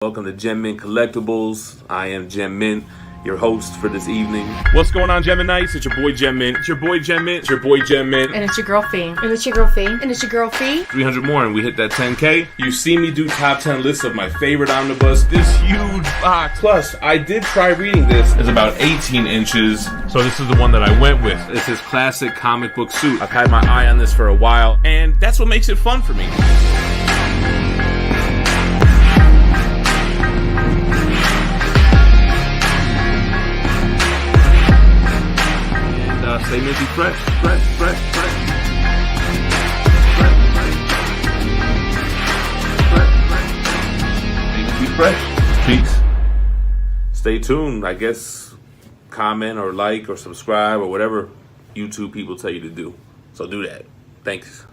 Welcome to Mint Collectibles. I am GemMint, your host for this evening. What's going on, Geminites? It's your boy GemMint. It's your boy GemMint. It's your boy GemMint. And it's your girl Fee. And it's your girl Fee. And it's your girl Fee. 300 more and we hit that 10K. You see me do top 10 lists of my favorite omnibus. This huge box. Plus, I did try reading this. It's about 18 inches. So this is the one that I went with. It's his classic comic book suit. I've had my eye on this for a while, and that's what makes it fun for me. Stay minty fresh. Minty fresh. Peace. Stay tuned. I guess comment or like or subscribe or whatever YouTube people tell you to do. So do that. Thanks.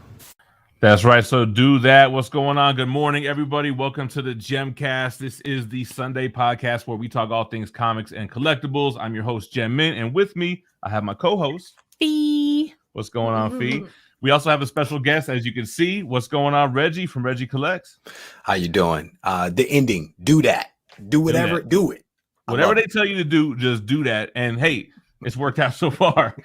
That's right. So do that. What's going on? Good morning, everybody. Welcome to the Gemcast. This is the Sunday podcast where we talk all things comics and collectibles. I'm your host, GemMint, and with me, I have my co-host, Fee. What's going on, Fee? We also have a special guest, as you can see. What's going on, Reggie from Reggie Collects? How you doing? The ending. Do that. Do whatever. Do it. Whatever they tell you to do, just do that. And hey, it's worked out so far.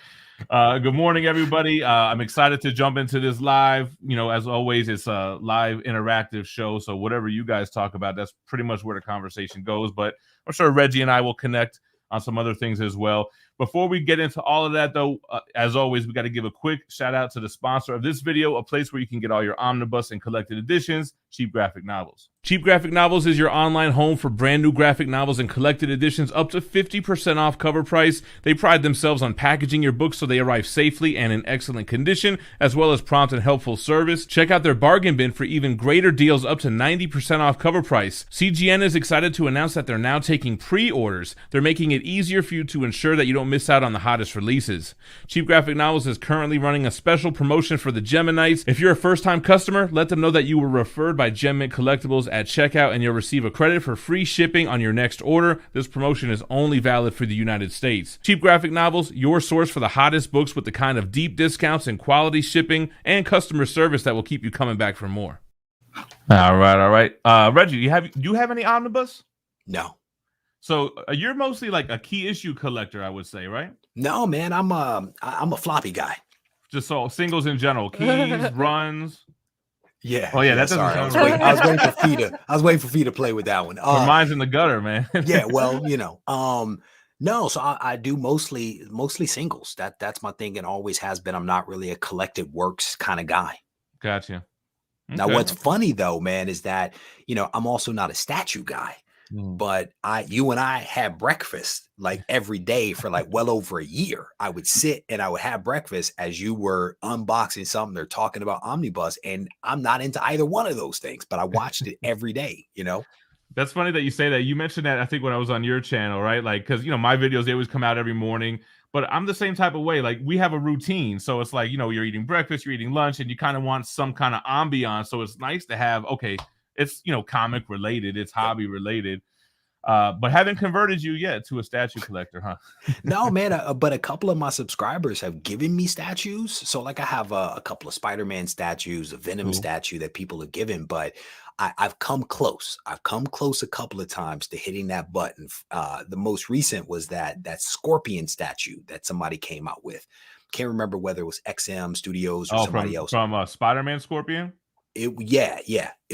Good morning, everybody. I'm excited to jump into this live. You know, as always, it's a live interactive show. So whatever you guys talk about, that's pretty much where the conversation goes. But I'm sure Reggie and I will connect on some other things as well. Before we get into all of that, though, as always, we got to give a quick shout out to the sponsor of this video, a place where you can get all your omnibus and collected editions, Cheap Graphic Novels. Cheap Graphic Novels is your online home for brand new graphic novels and collected editions up to 50% off cover price. They pride themselves on packaging your books so they arrive safely and in excellent condition, as well as prompt and helpful service. Check out their bargain bin for even greater deals up to 90% off cover price. CGN is excited to announce that they're now taking pre-orders. They're making it easier for you to ensure that you don't miss out on the hottest releases. Cheap Graphic Novels is currently running a special promotion for the Geminites. If you're a first-time customer, let them know that you were referred by Mint Collectibles at checkout, and you'll receive a credit for free shipping on your next order. This promotion is only valid for the United States. Cheap Graphic Novels, your source for the hottest books with the kind of deep discounts and quality shipping and customer service that will keep you coming back for more. All right. Reggie, do you have any omnibus? No. So you're mostly like a key issue collector, I would say, right? No, man. I'm a floppy guy. Just so singles in general, keys, runs. Yeah. Oh yeah, that doesn't sound right. I was waiting for Fee to play with that one. Mine's in the gutter, man. Yeah. Well, you know. No. So I do mostly singles. That's my thing, and always has been. I'm not really a collected works kind of guy. Gotcha. Okay. Now, what's funny though, man, is that I'm also not a statue guy. But you and I had breakfast like every day for like well over a year. I would sit and I would have breakfast as you were unboxing something or talking about omnibus, and I'm not into either one of those things, but I watched it every day. That's funny that you say that. You mentioned that, I think, when I was on your channel, right? Like, because my videos, they always come out every morning, but I'm the same type of way. Like, we have a routine, so it's like you're eating breakfast, you're eating lunch, and you kind of want some kind of ambiance. So it's nice to have it's comic related, it's hobby related, but haven't converted you yet to a statue collector, huh? No, man. But a couple of my subscribers have given me statues. So like I have a couple of Spider-Man statues, a Venom statue that people have given, but I've come close. I've come close a couple of times to hitting that button. The most recent was that Scorpion statue that somebody came out with. Can't remember whether it was XM Studios or somebody else. From Spider-Man Scorpion? It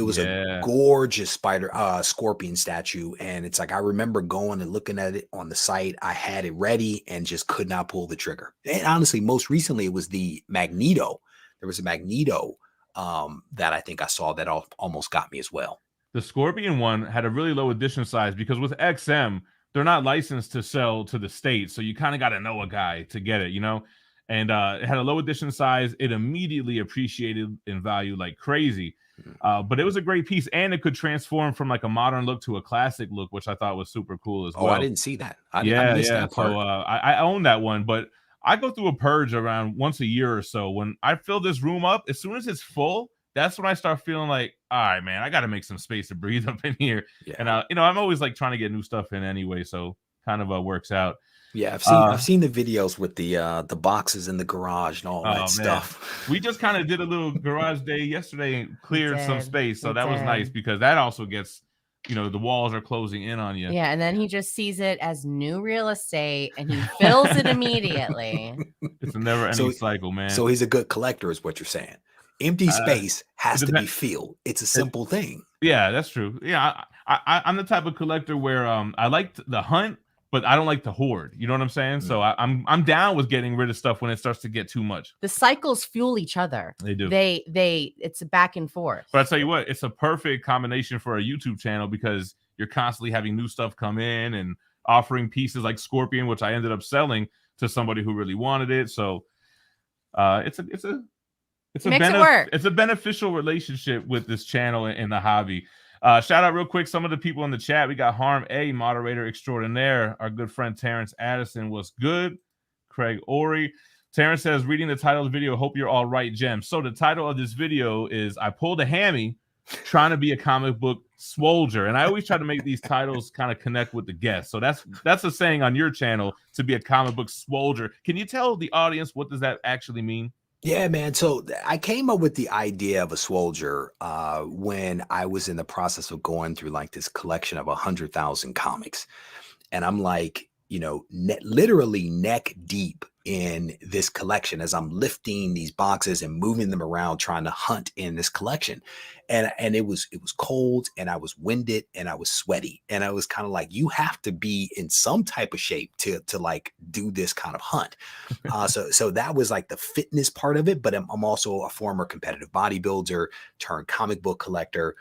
was a gorgeous scorpion statue, and it's like I remember going and looking at it on the site. I had it ready and just could not pull the trigger. And honestly, most recently it was the Magneto. There was a Magneto that I think I saw that almost got me as well. The Scorpion one had a really low edition size because with XM, they're not licensed to sell to the States, so you kind of got to know a guy to get it, And it had a low edition size. It immediately appreciated in value like crazy. But it was a great piece, and it could transform from like a modern look to a classic look, which I thought was super cool as well. Oh, I didn't see that. I missed that part. So I own that one, but I go through a purge around once a year or so. When I fill this room up, as soon as it's full, that's when I start feeling like, all right, man, I got to make some space to breathe up in here. Yeah. And I'm always like trying to get new stuff in anyway, so kind of works out. Yeah, I've seen the videos with the boxes in the garage and all that stuff. We just kind of did a little garage day yesterday and cleared some space, so that was nice because that also gets you know, the walls are closing in on you. Yeah, and then he just sees it as new real estate and he fills it immediately. It's a never-ending cycle, man. So he's a good collector, is what you're saying. Empty space has to be filled. It's a simple thing. Yeah, that's true. Yeah, I'm the type of collector where I like the hunt, but I don't like to hoard. You know what I'm saying? So I'm down with getting rid of stuff when it starts to get too much. The cycles fuel each other. They do. It's a back and forth. But I tell you what, it's a perfect combination for a YouTube channel because you're constantly having new stuff come in and offering pieces like Scorpion, which I ended up selling to somebody who really wanted it. So it's a beneficial relationship with this channel and the hobby. Shout out real quick some of the people in the chat. We got Harm A, moderator extraordinaire. Our good friend Terrence Addison was good. Craig Ori. Terrence says, reading the title of the video, hope you're all right, Gem. So the title of this video is I pulled a Hammy trying to be a comic book SWOLDIER. And I always try to make these titles kind of connect with the guest. So that's a saying on your channel, to be a comic book SWOLDIER. Can you tell the audience what does that actually mean? Yeah, man. So I came up with the idea of a SWOLDIER when I was in the process of going through like this collection of 100,000 comics. And I'm like, you know, literally neck deep in this collection as I'm lifting these boxes and moving them around, trying to hunt in this collection. And it was cold and I was winded and I was sweaty. And I was kind of like, you have to be in some type of shape to like do this kind of hunt. So that was like the fitness part of it. But I'm also a former competitive bodybuilder turned comic book collector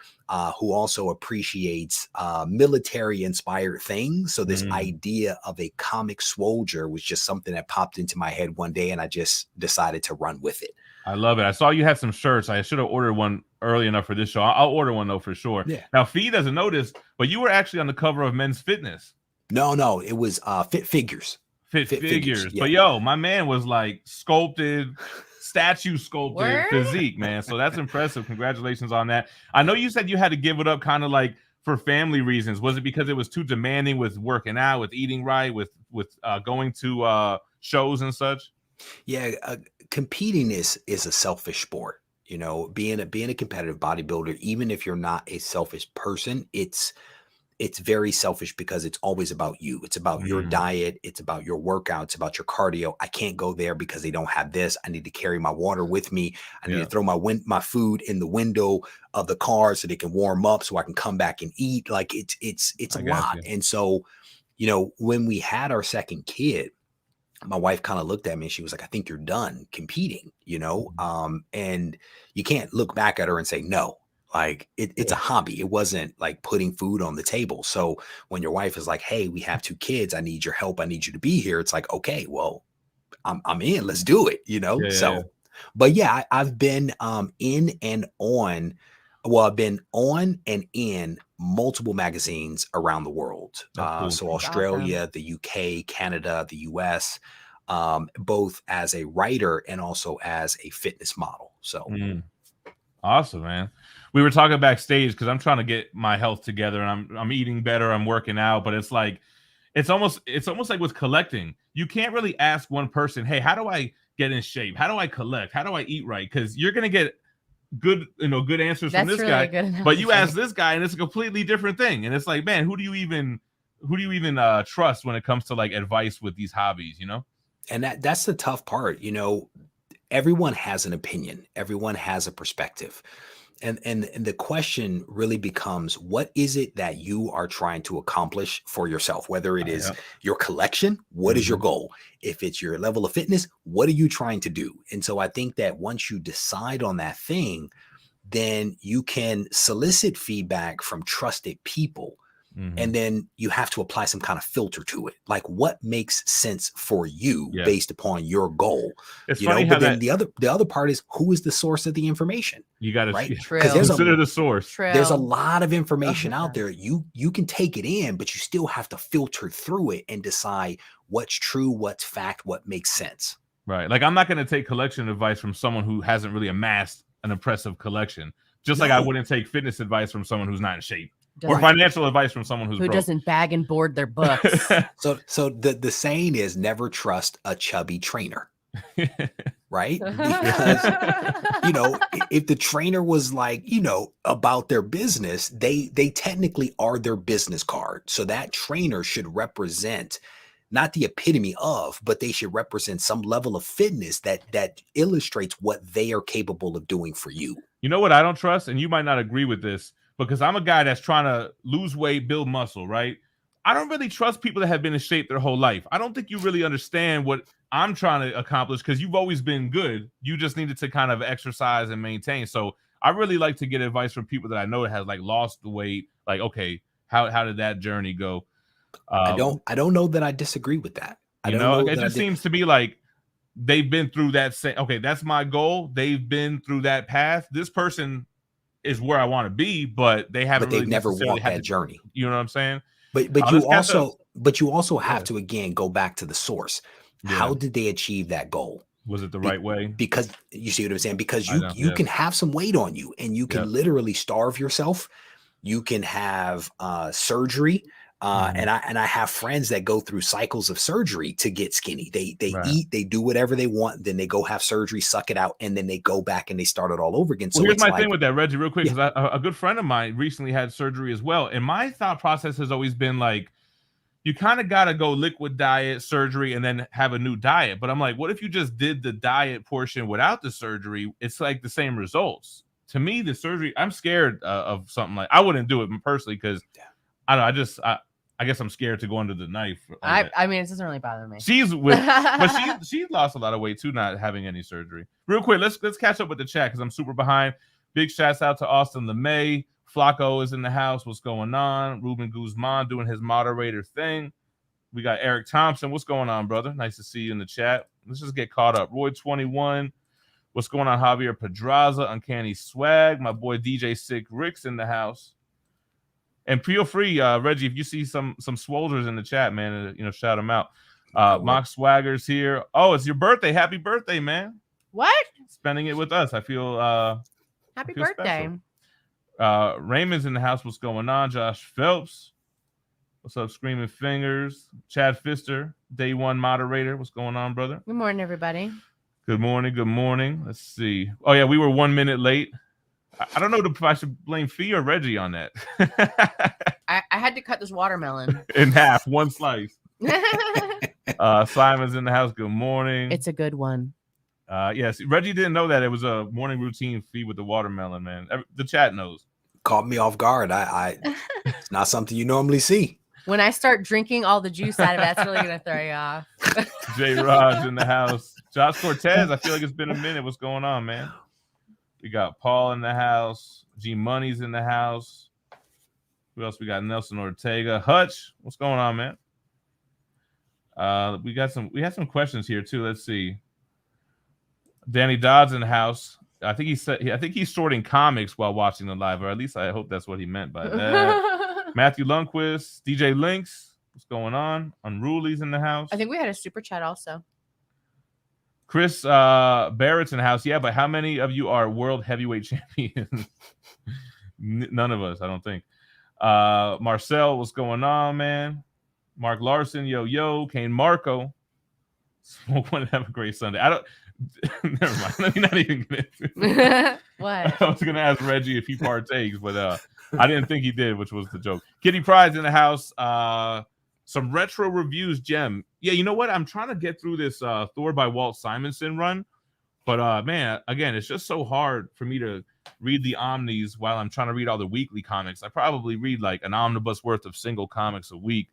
who also appreciates military inspired things. So this idea of a comic SWOLDIER was just something that popped into my head one day and I just decided to run with it. I love it. I saw you had some shirts. I should have ordered one early enough for this show. I'll order one though for sure. Yeah. Now Fee doesn't know this, but you were actually on the cover of Men's Fitness. No, it was Fit Figures. Fit Figures. Yeah. But yo, my man was like sculpted, statue sculpted physique, man. So that's impressive. Congratulations on that. I know you said you had to give it up kind of like for family reasons. Was it because it was too demanding with working out, with eating right, with going to shows and such? Yeah, competing is a selfish sport. You know, being a competitive bodybuilder, even if you're not a selfish person, it's very selfish because it's always about you. It's about your diet. It's about your workout. It's about your cardio. I can't go there because they don't have this. I need to carry my water with me. I need to throw my food in the window of the car so they can warm up so I can come back and eat. Like it's a lot. And so, you know, when we had our second kid, my wife kind of looked at me and she was like, I think you're done competing, you know? And you can't look back at her and say, no, like it's a hobby. It wasn't like putting food on the table. So when your wife is like, hey, we have 2 kids, I need your help. I need you to be here. It's like, okay, well, I'm in, let's do it, you know? But yeah, I've been in and on. Well, I've been on and in multiple magazines around the world. Cool. So Australia, the UK, Canada, the US, both as a writer and also as a fitness model. So awesome, man. We were talking backstage because I'm trying to get my health together and I'm eating better, I'm working out, but it's like it's almost like with collecting. You can't really ask one person, hey, how do I get in shape? How do I collect? How do I eat right? Because you're gonna get good answers from this guy, but you ask this guy and it's a completely different thing. And it's like, man, who do you even trust when it comes to like advice with these hobbies, you know? And that's the tough part. You know, everyone has an opinion, everyone has a perspective. And the question really becomes, what is it that you are trying to accomplish for yourself? Whether it is your collection, what is your goal? If it's your level of fitness, what are you trying to do? And so I think that once you decide on that thing, then you can solicit feedback from trusted people. And then you have to apply some kind of filter to it. Like what makes sense for you based upon your goal. It's you funny know, how but then the other part is, who is the source of the information? You got to consider the source. There's a lot of information out there. You can take it in, but you still have to filter through it and decide what's true, what's fact, what makes sense. Right. Like I'm not going to take collection advice from someone who hasn't really amassed an impressive collection. Just like I wouldn't take fitness advice from someone who's not in shape. Or financial advice from someone who doesn't bag and board their books. So the saying is, never trust a chubby trainer. right? Because if the trainer was like, about their business, they technically are their business card. So that trainer should represent not the epitome of, but they should represent some level of fitness that illustrates what they are capable of doing for you. You know what I don't trust, and you might not agree with this, because I'm a guy that's trying to lose weight, build muscle, right? I don't really trust people that have been in shape their whole life. I don't think you really understand what I'm trying to accomplish, because you've always been good. You just needed to kind of exercise and maintain. So I really like to get advice from people that I know that has like lost the weight. Like, okay, how did that journey go? I don't know that I disagree with that. It just seems to be like they've been through that same. Okay, that's my goal. They've been through that path. This person is where I want to be, but they haven't. But they've really never walked that journey. You know what I'm saying? But you also have to again go back to the source. Yeah. How did they achieve that goal? Was it the right way? Because you see what I'm saying? Because you can have some weight on you, and you can literally starve yourself. You can have surgery. And I have friends that go through cycles of surgery to get skinny. They eat, they do whatever they want, then they go have surgery, suck it out, and then they go back and they start it all over again. So here's my thing with that, Reggie, real quick, because a good friend of mine recently had surgery as well. And my thought process has always been like, you kind of got to go liquid diet, surgery, and then have a new diet. But I'm like, what if you just did the diet portion without the surgery? It's like the same results. To me, the surgery, I'm scared of something like, I wouldn't do it personally because I don't know, I guess I'm scared to go under the knife. I mean, it doesn't really bother me. But she lost a lot of weight too, not having any surgery. Real quick, let's catch up with the chat because I'm super behind. Big shouts out to Austin LeMay. Flacco is in the house. What's going on? Ruben Guzman doing his moderator thing. We got Eric Thompson. What's going on, brother? Nice to see you in the chat. Let's just get caught up. Roy 21. What's going on? Javier Pedraza, Uncanny Swag. My boy DJ Sick Rick's in the house. And feel free, Reggie, if you see some swolders in the chat, man, shout them out. Mock Swagger's here. Oh, it's your birthday. Happy birthday, man. What? Spending it with us. I feel happy birthday. Raymond's in the house. What's going on? Josh Phelps. What's up, Screaming Fingers? Chad Pfister, day one moderator. What's going on, brother? Good morning, everybody. Good morning. Good morning. Let's see. Oh, yeah, we were 1 minute late. I don't know if I should blame Fee or Reggie on that. I had to cut this watermelon in half, one slice. Simon's in the house. Good morning. It's a good one. Yes, Reggie didn't know that it was a morning routine Fee with the watermelon, man. The chat knows. Caught me off guard. It's not something you normally see. When I start drinking all the juice out of it, that's really gonna throw you off. J Raj in the house. Josh Cortez. I feel like it's been a minute. What's going on, man? We got Paul in the house. G Money's in the house. Who else? We got Nelson Ortega. Hutch, what's going on, man? We had some questions here too. Let's see. Danny Dodd's in the house. I think he's sorting comics while watching the live, or at least I hope that's what he meant by that. Matthew Lundquist, DJ Links, what's going on? Unruly's in the house. I think we had a super chat also. Chris Barrett's in the house. Yeah, but how many of you are world heavyweight champions? None of us, I don't think. Marcel, what's going on, man? Mark Larson, yo. Kane Marco. Smoke one and have a great Sunday. I don't. Never mind. Let me not even get into What? I was gonna ask Reggie if he partakes, but I didn't think he did, which was the joke. Kitty Pride's in the house. Some retro reviews, Gem. Yeah, you know what? I'm trying to get through this Thor by Walt Simonson run, but man, again, it's just so hard for me to read the omnis while I'm trying to read all the weekly comics. I probably read like an omnibus worth of single comics a week.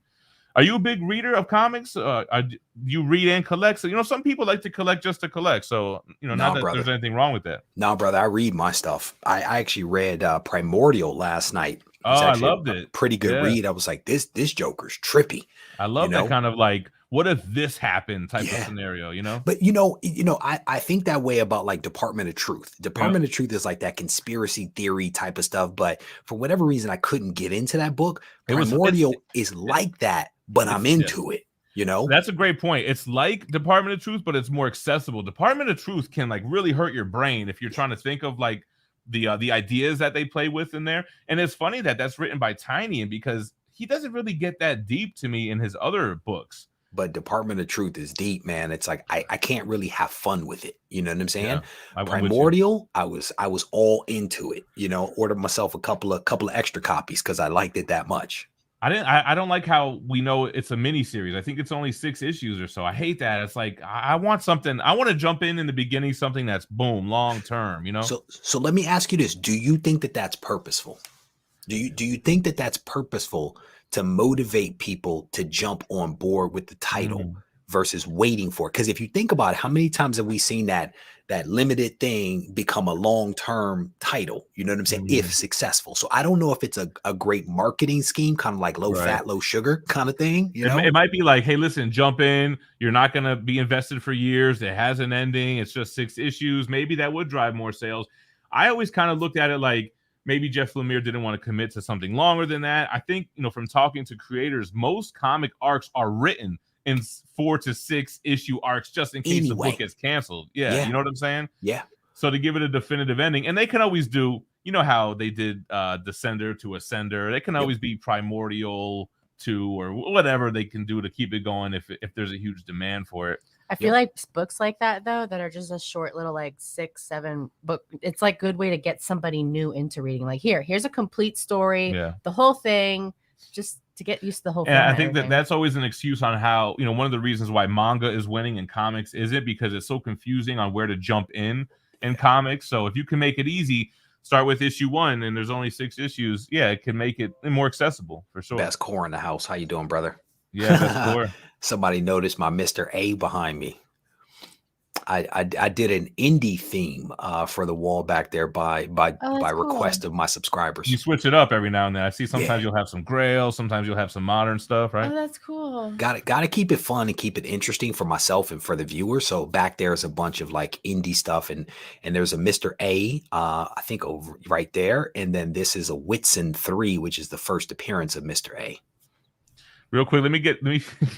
Are you a big reader of comics? Do you read and collect? So, some people like to collect just to collect. So, not that there's anything wrong with that. No, brother, I read my stuff. I actually read Primordial last night. Oh, I loved it. Pretty good read. I was like, this Joker's trippy. I love that kind of like, what if this happened type of scenario, But I think that way about like Department of Truth. Department of Truth is like that conspiracy theory type of stuff. But for whatever reason, I couldn't get into that book. Primordial is like that, but I'm into it. That's a great point. It's like Department of Truth, but it's more accessible. Department of Truth can like really hurt your brain if you're trying to think of like the ideas that they play with in there. And it's funny that that's written by Tiny, and because he doesn't really get that deep to me in his other books. but Department of Truth is deep, man. It's like I can't really have fun with it. You know what I'm saying? Yeah, I'm with you. Primordial, I was all into it. You know, ordered myself a couple of extra copies because I liked it that much. I don't like how we know it's a mini series. I think it's only 6 issues or so. I hate that. It's like I want something. I want to jump in the beginning, something that's boom, long term. You know. So let me ask you this: do you think that that's purposeful? Do you think that that's purposeful to motivate people to jump on board with the title versus waiting for it? Because if you think about it, how many times have we seen that limited thing become a long-term title? You know what I'm saying? If successful. So I don't know if it's a great marketing scheme, kind of like low fat, low sugar kind of thing. You know, it might be like, hey, listen, jump in. You're not going to be invested for years. It has an ending. It's just 6 issues. Maybe that would drive more sales. I always kind of looked at it like, maybe Jeff Lemire didn't want to commit to something longer than that. I think, from talking to creators, most comic arcs are written in 4 to 6 issue arcs just in case the book gets canceled. Yeah, you know what I'm saying? Yeah. So to give it a definitive ending, and they can always do, how they did Descender to Ascender. They can always be Primordial to or whatever they can do to keep it going if there's a huge demand for it. I feel like books like that, though, that are just a short little 6, 7 book. It's like a good way to get somebody new into reading. Like here's a complete story, the whole thing, just to get used to the whole thing. And I think that's always an excuse on how, one of the reasons why manga is winning in comics is it because it's so confusing on where to jump in comics. So if you can make it easy, start with issue 1 and there's only 6 issues. Yeah, it can make it more accessible for sure. Best core in the house. How you doing, brother? Yeah, best core. Somebody noticed my Mr. A behind me. I did an indie theme for the wall back there by request of my subscribers. You switch it up every now and then. I see sometimes you'll have some Grail, sometimes you'll have some modern stuff, right? Oh, that's cool. Got to keep it fun and keep it interesting for myself and for the viewer. So back there's a bunch of indie stuff and there's a Mr. A, I think over right there, and then this is a Whitson 3, which is the first appearance of Mr. A. Real quick, let me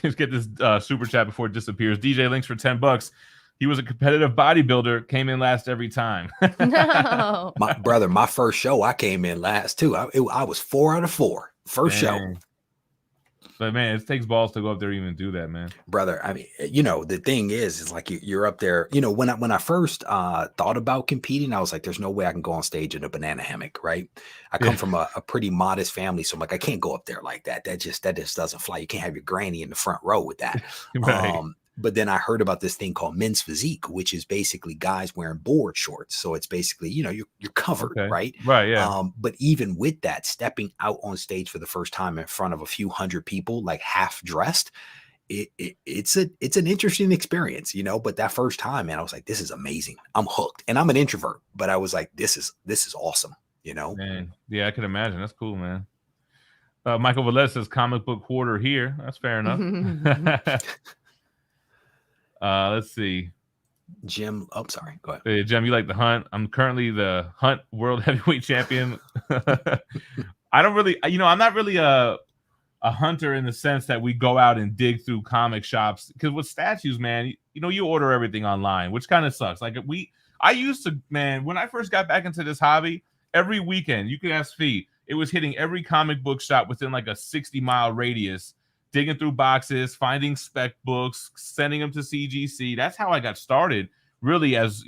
just get this super chat before it disappears. DJ Links for $10. He was a competitive bodybuilder, came in last every time. No. My first show, I came in last too. I was 4 out of 4. First show. But man, it takes balls to go up there and even do that, man. Brother, I mean, the thing is like you're up there. When I first thought about competing, I was like, there's no way I can go on stage in a banana hammock, right? I come from a pretty modest family, so I'm like, I can't go up there like that. That just doesn't fly. You can't have your granny in the front row with that. Right. But then I heard about this thing called men's physique, which is basically guys wearing board shorts. So it's basically, you're covered, right? Right, yeah. But even with that, stepping out on stage for the first time in front of a few hundred people, like half dressed, it's an interesting experience, But that first time, man, I was like, this is amazing. I'm hooked. And I'm an introvert, but I was like, this is awesome, Man. Yeah, I can imagine. That's cool, man. Michael Velez says comic book hoarder here. That's fair enough. Let's see. Jim, sorry. Go ahead. Hey, Jim, you like the Hunt? I'm currently the Hunt World Heavyweight Champion. I don't really, I'm not really a hunter in the sense that we go out and dig through comic shops. Because with statues, man, you order everything online, which kind of sucks. Like I used to, man, when I first got back into this hobby, every weekend, you could ask Fee, it was hitting every comic book shop within like a 60-mile radius, digging through boxes, finding spec books, sending them to CGC. That's how I got started, really, as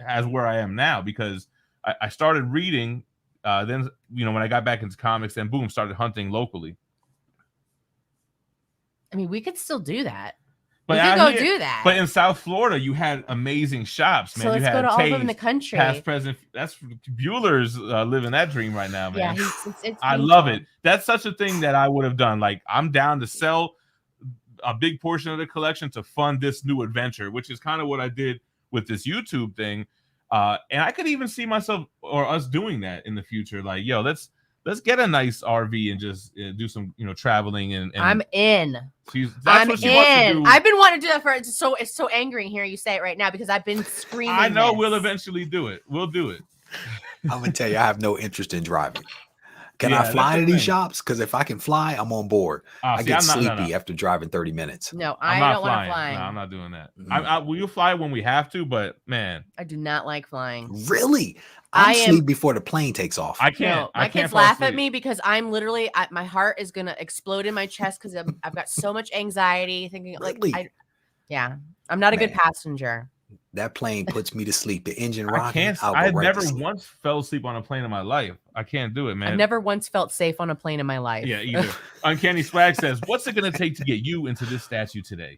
as where I am now, because I started reading. Then when I got back into comics, then boom, started hunting locally. I mean, we could still do that. But we could go do that. But in South Florida, you had amazing shops, man. So let's go to all of them in the country. Past, present. That's Bueller's living that dream right now, man. Yeah, it's I love it. That's such a thing that I would have done. Like, I'm down to sell a big portion of the collection to fund this new adventure, which is kind of what I did with this YouTube thing. And I could even see myself or us doing that in the future. Like, yo, let's get a nice RV and just do some, traveling. And I'm in. That's what she wants to do. I've been wanting to do that for it's so angry in here. You say it right now because I've been screaming. I know we'll eventually do it. We'll do it. I'm gonna tell you, I have no interest in driving. Can Yeah, I that's fly the to these thing. shops? Because if I can fly, I'm on board. I See, get I'm not, sleepy after driving 30 minutes. No, I'm I not don't want to flying. fly. No, I'm not doing that. Mm. Will you fly when we have to? But man, I do not like flying. Really? I I'm am- asleep before the plane takes off. I can't. No, my I can't kids fall laugh at asleep. me because I'm literally, my heart is gonna explode in my chest because I've got so much anxiety thinking Really? I'm not a good Man. passenger. That plane puts me to sleep. The engine I rocking, can't. I'll I go had right never to sleep. once fell asleep on a plane in my life. I can't do it, man. I've never once felt safe on a plane in my life. Yeah, either. Uncanny Swag says, "What's it gonna take to get you into this statue today?"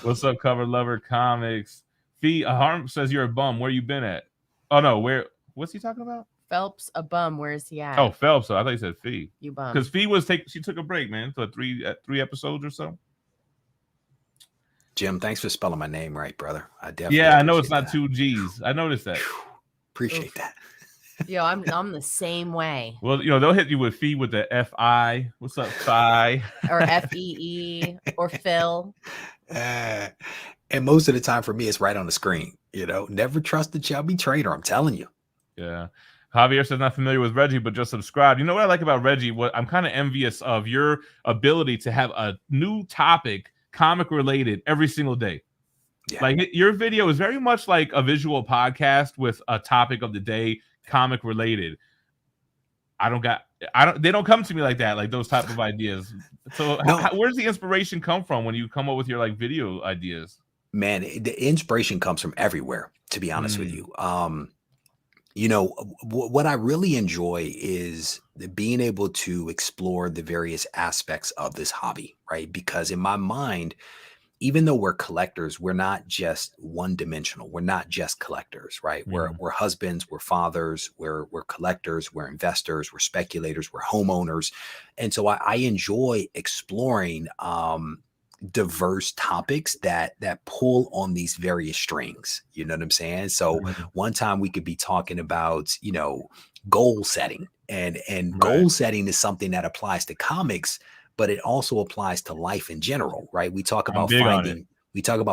What's up, Cover Lover Comics? Fee Harm says you're a bum. Where you been at? Oh no, where? What's he talking about? Phelps a bum. Where is he at? Oh, Phelps. So I thought he said Fee. You bum. Because Fee she took a break, man. So three episodes or so. Jim, thanks for spelling my name right, brother. I definitely Yeah, I know it's appreciate not that. 2 G's. I noticed that. Appreciate Oof. that. Yo, I'm the same way. Well, they'll hit you with Fee with the F-I. What's up, Phi? Or FEE or Phil. And most of the time for me, it's right on the screen. Never trust the chubby trader. I'm telling you. Yeah. Javier says not familiar with Reggie, but just subscribe. You know what I like about Reggie? What I'm kind of envious of your ability to have a new topic, comic related, every single day. Yeah. Like your video is very much like a visual podcast with a topic of the day, comic related. They don't come to me like that, like those type of ideas. So No. Where does the inspiration come from when you come up with your like video ideas? Man, the inspiration comes from everywhere, to be honest with you. What I really enjoy is being able to explore the various aspects of this hobby, right? Because in my mind, even though we're collectors, we're not just one dimensional. We're not just collectors, right? We're husbands, we're fathers, we're collectors, we're investors, we're speculators, we're homeowners. And so I enjoy exploring diverse topics that pull on these various strings. You know what I'm saying? So one time we could be talking about, goal setting, and goal setting is something that applies to comics, but it also applies to life in general, right? We talk about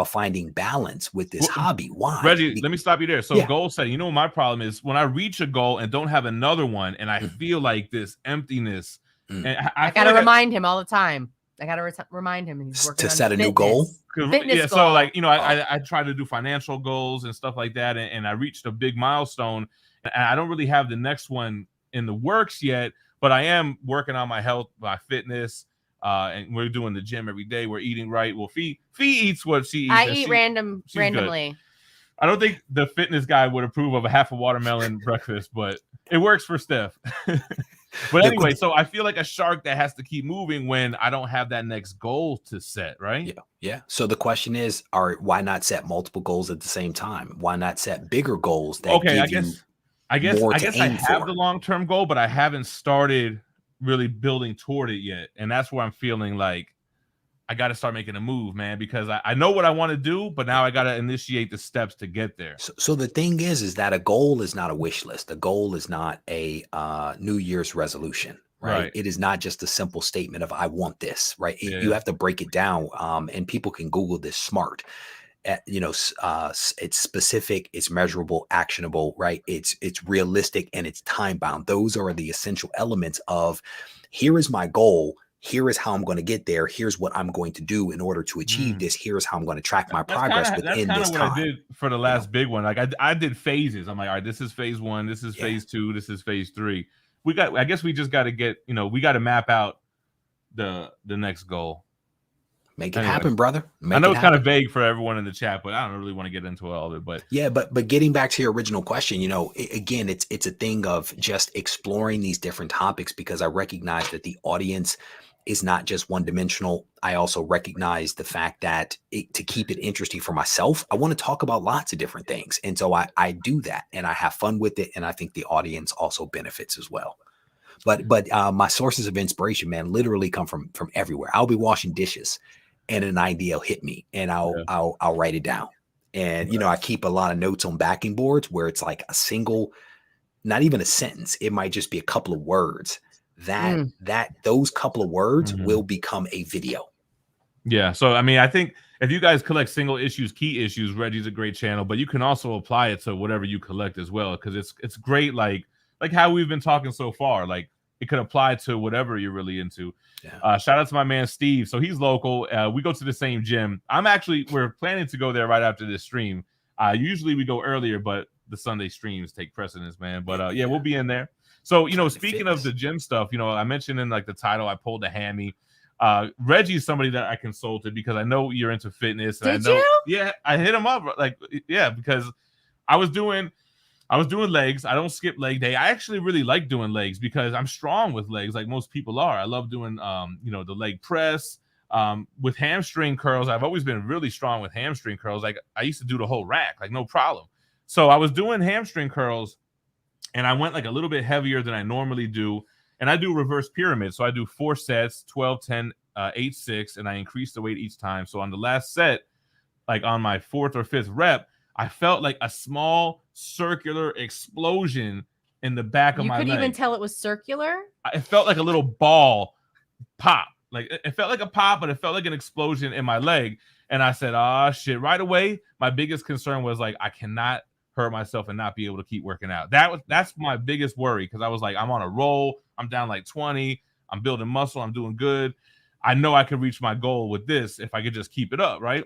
finding balance with this hobby. Why? Reggie, let me stop you there. So Yeah. goal setting, what my problem is when I reach a goal and don't have another one, and I feel like this emptiness. And I gotta remind him all the time. I gotta remind him he's working to on set a new goal. Fitness Yeah, goal. so like I try to do financial goals and stuff like that, and I reached a big milestone, and I don't really have the next one in the works yet, but I am working on my health, my fitness, and we're doing the gym every day. We're eating right. Well, Fee eats what she eats. I eat randomly. Good. I don't think the fitness guy would approve of a half a watermelon breakfast, but it works for Steph. But anyway, so I feel like a shark that has to keep moving when I don't have that next goal to set, right? Yeah. So the question is, why not set multiple goals at the same time? Why not set bigger goals that I guess I have for the long-term goal, but I haven't started really building toward it yet. And that's where I'm feeling like I got to start making a move, man, because I know what I want to do, but now I got to initiate the steps to get there. So the thing is that a goal is not a wish list. A goal is not a New Year's resolution, right? It is not just a simple statement of I want this, right? You have to break it down, and people can Google this SMART. It's specific, it's measurable, actionable, right? It's realistic, and it's time bound. Those are the essential elements of here is my goal. Here is how I'm going to get there. Here's what I'm going to do in order to achieve this. Here's how I'm going to track my progress within this time. What I did for the last big one. Like I did phases. I'm like, all right, this is phase 1. This is phase 2. This is phase 3. I guess we just got to get, we got to map out the next goal. Make it happen, brother. I know it's kind of vague for everyone in the chat, but I don't really want to get into all of it. But yeah, but getting back to your original question, again, it's a thing of just exploring these different topics, because I recognize that the audience is not just one dimensional. I also recognize the fact that to keep it interesting for myself, I want to talk about lots of different things. And so I do that, and I have fun with it. And I think the audience also benefits as well. But my sources of inspiration, man, literally come from everywhere. I'll be washing dishes and an idea will hit me, and I'll write it down. And, I keep a lot of notes on backing boards where it's like a single, not even a sentence. It might just be a couple of words those couple of words will become a video. Yeah. So, I mean, I think if you guys collect single issues, key issues, Reggie's a great channel, but you can also apply it to whatever you collect as well. Cause it's great. Like like how we've been talking so far. Like it could apply to whatever you're really into. Yeah. Shout out to my man Steve. So he's local. We go to the same gym. We're planning to go there right after this stream. Usually we go earlier, but the Sunday streams take precedence, man. But we'll be in there. So, speaking of the gym stuff, I mentioned in like the title, I pulled a Hammy. Reggie's somebody that I consulted because I know you're into fitness. And Did you? Yeah, I hit him up because I was doing legs. I don't skip leg day. I actually really like doing legs because I'm strong with legs, like most people are. I love doing the leg press. With hamstring curls, I've always been really strong with hamstring curls. Like I used to do the whole rack, like no problem. So I was doing hamstring curls, and I went like a little bit heavier than I normally do. And I do reverse pyramid. So I do 4 sets, 12, 10, 8, 6, and I increase the weight each time. So on the last set, like on my 4th or 5th rep, I felt like a small circular explosion in the back of my leg. You could even tell it was circular? It felt like a little ball pop. Like it felt like a pop, but it felt like an explosion in my leg. And I said, oh, shit. Right away, my biggest concern was like, I cannot hurt myself and not be able to keep working out. That's my biggest worry because I was like, I'm on a roll. I'm down like 20. I'm building muscle. I'm doing good. I know I can reach my goal with this if I could just keep it up, right?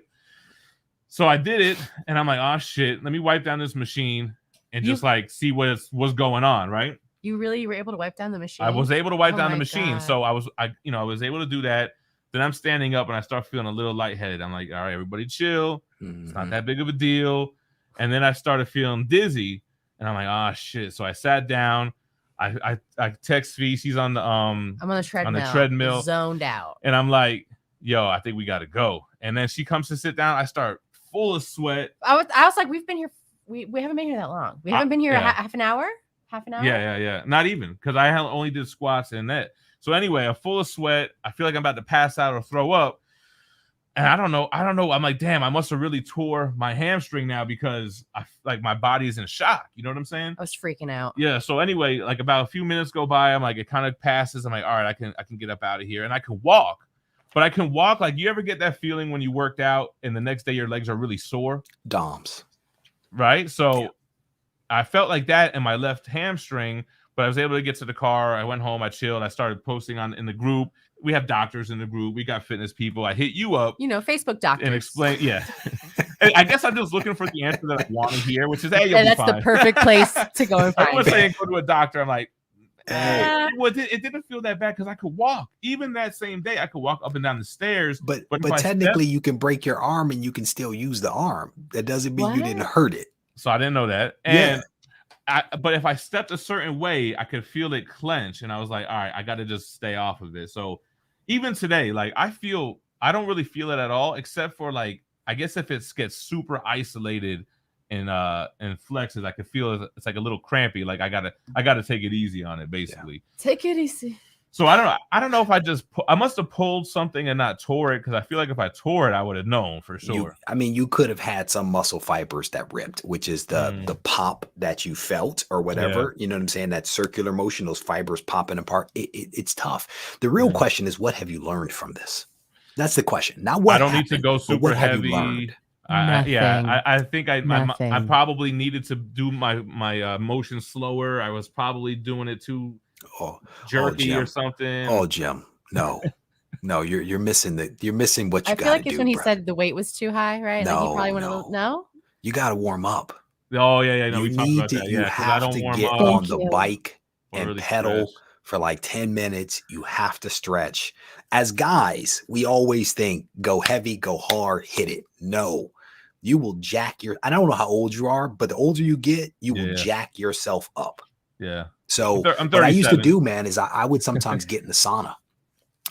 So I did it, and I'm like, oh, shit. Let me wipe down this machine and just like see what's going on, right? You really were able to wipe down the machine? I was able to wipe down the machine. God. So I was able to do that. Then I'm standing up, and I start feeling a little lightheaded. I'm like, all right, everybody chill. It's not that big of a deal. And then I started feeling dizzy, and I'm like, oh, shit. So I sat down. I text Fee. She's on the I'm on the treadmill. Zoned out. And I'm like, yo, I think we got to go. And then she comes to sit down. I start full of sweat. I was like, we've been here. We haven't been here that long. We haven't been here half an hour? Half an hour? Yeah. Not even, because I only did squats and that. So anyway, I'm full of sweat. I feel like I'm about to pass out or throw up. And I don't know. I'm like, damn, I must have really tore my hamstring now because my body's in shock. You know what I'm saying? I was freaking out. Yeah. So anyway, like about a few minutes go by. I'm like, it kind of passes. I'm like, all right, I can get up out of here. And I can walk. But I can walk. Like, you ever get that feeling when you worked out and the next day your legs are really sore? DOMS. Right? So yeah. I felt like that in my left hamstring, but I was able to get to the car. I went home. I chilled. I started posting in the group. We have doctors in the group. We got fitness people. I hit you up. Facebook doctors. And explain. Yeah. I guess I'm just looking for the answer that I want to hear, which is, hey, you'll be that's fine. The perfect place to go and find. I was saying go to a doctor. I'm like, it didn't feel that bad because I could walk. Even that same day, I could walk up and down the stairs. But technically, you can break your arm and you can still use the arm. That doesn't mean you didn't hurt it. So I didn't know that. And but if I stepped a certain way, I could feel it clench. And I was like, all right, I got to just stay off of it. So even today, like I don't really feel it at all, except for like, I guess if it gets super isolated and flexes, I could feel it's like a little crampy. Like I gotta take it easy on it, basically. Yeah. Take it easy. So I don't know if I must have pulled something and not tore it, because I feel like if I tore it, I would have known for sure. You could have had some muscle fibers that ripped, which is the pop that you felt or whatever. Yeah. You know what I'm saying? That circular motion, those fibers popping apart. It's tough. The real question is, what have you learned from this? That's the question. Not what I don't happened, need to go super heavy. I think I probably needed to do my motion slower. I was probably doing it too jerky or something. Oh, Jim, no, you're missing what you got to do. I feel like it's when he said the weight was too high, right? No, like he probably went a little. No, you got to warm up. Oh yeah. No, you need to. You have to get on the bike and really pedal for like 10 minutes. You have to stretch. As guys, we always think go heavy, go hard, hit it. No. You will jack I don't know how old you are, but the older you get, you will jack yourself up. Yeah. So what I used to do, man, is I would sometimes get in the sauna.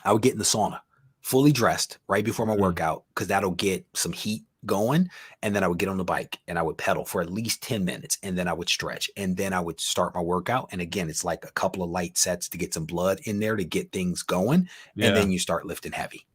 I would get in the sauna, fully dressed right before my workout, because that'll get some heat going. And then I would get on the bike and I would pedal for at least 10 minutes. And then I would stretch. And then I would start my workout. And again, it's like a couple of light sets to get some blood in there to get things going. Yeah. And then you start lifting heavy.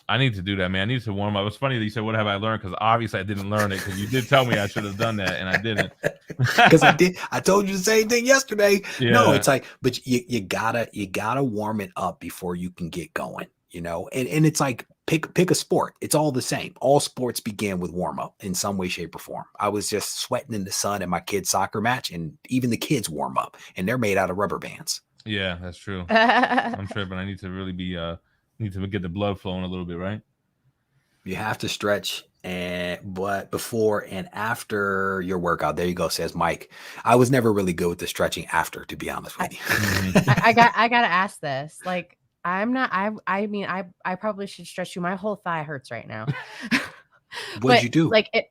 I need to do that, man. I need to warm up. It's funny that you said, what have I learned? Because obviously I didn't learn it, because you did tell me I should have done that, and I didn't. Because I did. I told you the same thing yesterday. Yeah. No, it's like, but you gotta warm it up before you can get going, you know? And it's like pick a sport. It's all the same. All sports begin with warm up in some way, shape, or form. I was just sweating in the sun at my kid's soccer match, and even the kids warm up, and they're made out of rubber bands. Yeah, that's true. I'm tripping. I need to really be need to get the blood flowing a little bit, right? You have to stretch, but before and after your workout. There you go, says Mike. I was never really good with the stretching after, to be honest with you. I gotta ask this. Like, I'm not. I mean, I probably should stretch you. My whole thigh hurts right now. What'd you do? Like it.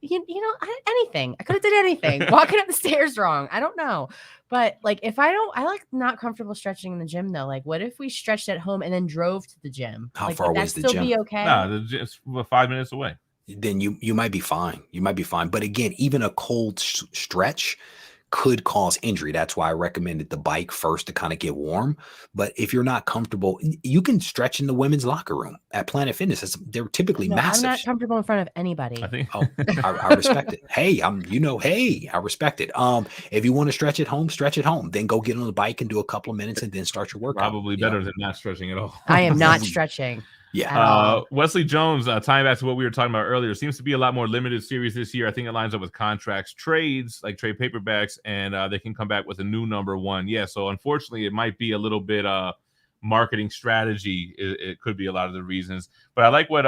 You know, anything. I could have did anything. Walking up the stairs wrong. I don't know. But like, if I like not comfortable stretching in the gym though. Like, what if we stretched at home and then drove to the gym? How like, far away is the gym? Still be okay? Nah, it's 5 minutes away. Then you might be fine. You might be fine. But again, even a cold stretch could cause injury. That's why I recommended the bike first to kind of get warm. But if you're not comfortable, you can stretch in the women's locker room at Planet Fitness. They're typically massive. I'm not comfortable in front of anybody. I think. Oh, I respect it. Hey, I respect it. If you want to stretch at home, stretch at home. Then go get on the bike and do a couple of minutes and then start your workout. Probably better than not stretching at all. I am not stretching. Yeah. Wesley Jones, tying back to what we were talking about earlier, seems to be a lot more limited series this year. I think it lines up with contracts, trades, like trade paperbacks, and they can come back with a new #1. Yeah, so unfortunately, it might be a little bit marketing strategy. It could be a lot of the reasons. But I like what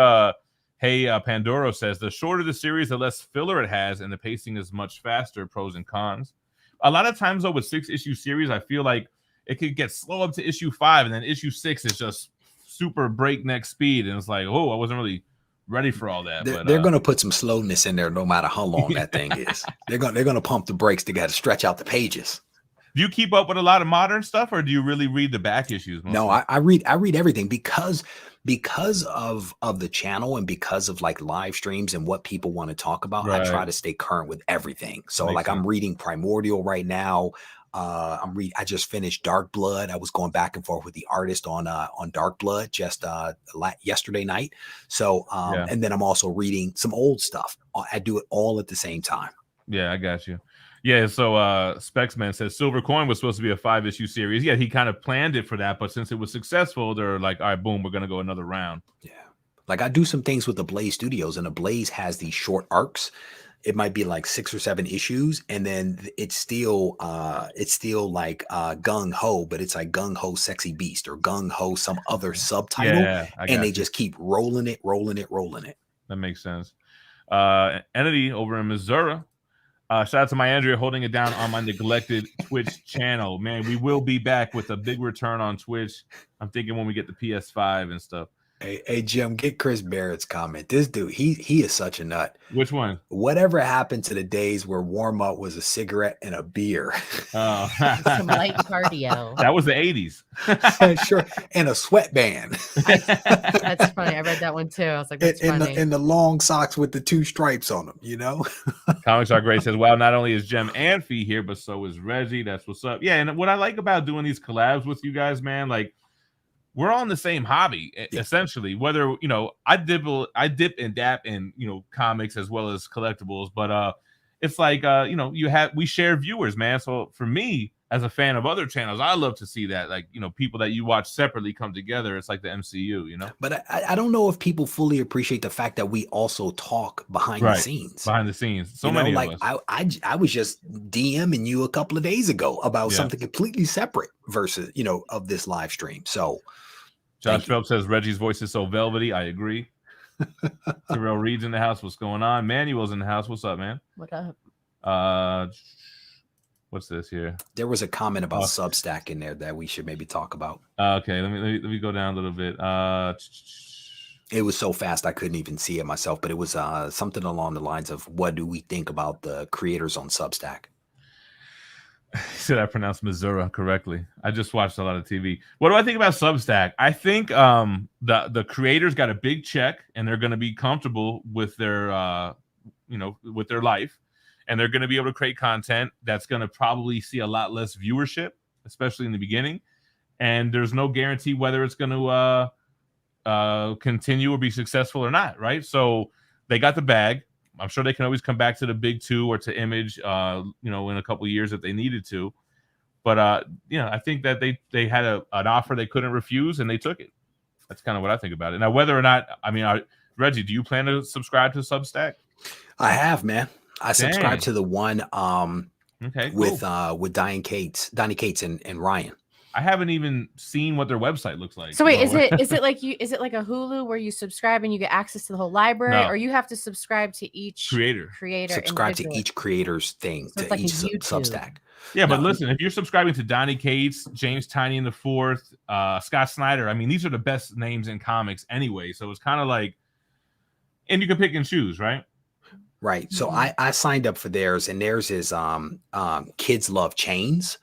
Pandoro says. The shorter the series, the less filler it has, and the pacing is much faster. Pros and cons. A lot of times, though, with 6-issue series, I feel like it could get slow up to issue 5, and then issue 6 is just super breakneck speed, and it's like, oh, I wasn't really ready for all that. They're going to put some slowness in there, no matter how long that thing is. They're going to pump the brakes. They got to stretch out the pages. Do you keep up with a lot of modern stuff, or do you really read the back issues mostly? No, I read everything because of the channel and because of like live streams and what people want to talk about. Right. I try to stay current with everything. So Makes sense. I'm reading Primordial right now. I just finished Dark Blood. I was going back and forth with the artist on Dark Blood just yesterday night. So and then I'm also reading some old stuff. I do it all at the same time. Yeah, I got you. Yeah, so Specsman says Silver Coin was supposed to be a 5-issue series. Yeah, he kind of planned it for that, but since it was successful, they're like, all right, boom, we're gonna go another round. Yeah. Like I do some things with the Blaze Studios, and the Blaze has these short arcs. It might be like 6 or 7 issues, and then it's still like Gung Ho, but it's like Gung Ho Sexy Beast or Gung Ho some other subtitle, and they just keep rolling it. That makes sense. Entity over in Missouri. Shout out to my Andrea holding it down on my neglected Twitch channel. Man, we will be back with a big return on Twitch. I'm thinking when we get the PS5 and stuff. Hey, Jim, get Chris Barrett's comment. This dude, he is such a nut. Which one? Whatever happened to the days where warm up was a cigarette and a beer? Oh, some light cardio. That was the 80s. Sure, and a sweatband. That's funny. I read that one too. I was like, that's funny. And the long socks with the 2 stripes on them. You know. Comics Are Great says, "Wow, not only is Gem and Fee here, but so is Reggie. That's what's up." Yeah, and what I like about doing these collabs with you guys, man, like. We're on the same hobby, essentially. Whether I dip and dap in comics as well as collectibles, but it's like we share viewers, man. So for me, as a fan of other channels, I love to see that, like people that you watch separately come together. It's like the MCU, But I don't know if people fully appreciate the fact that we also talk behind the scenes. Behind the scenes, so many like of us. I was just DMing you a couple of days ago about something completely separate versus of this live stream. So. Josh Phelps says Reggie's voice is so velvety. I agree. Terrell Reed's in the house. What's going on? Manuel's in the house. What's up, man? What up? What's this here? There was a comment about Substack in there that we should maybe talk about. Okay, let me go down a little bit. It was so fast I couldn't even see it myself, but it was something along the lines of, what do we think about the creators on Substack? Said I pronounced Missouri correctly. I just watched a lot of TV. What do I think about Substack? I think the creators got a big check, and they're going to be comfortable with their with their life, and they're going to be able to create content that's going to probably see a lot less viewership, especially in the beginning. And there's no guarantee whether it's going to continue or be successful or not, right? So they got the bag. I'm sure they can always come back to the big 2 or to Image, in a couple of years if they needed to. But I think that they had an offer they couldn't refuse, and they took it. That's kind of what I think about it. Now, whether or not, I mean, Reggie, do you plan to subscribe to Substack? I have, man. I subscribed Dang. to the one Okay, with cool. with Donnie Cates and Ryan. I haven't even seen what their website looks like. So wait, is it like a Hulu where you subscribe and you get access to the whole library, or you have to subscribe to each creator subscribe to each creator's thing, so to like each Substack? Yeah, but listen, if you're subscribing to Donnie Cates, James Tynion IV, Scott Snyder, I mean, these are the best names in comics anyway. So it's kind of like, and you can pick and choose, right? Right. So I signed up for theirs, and theirs is Kids Love Chains.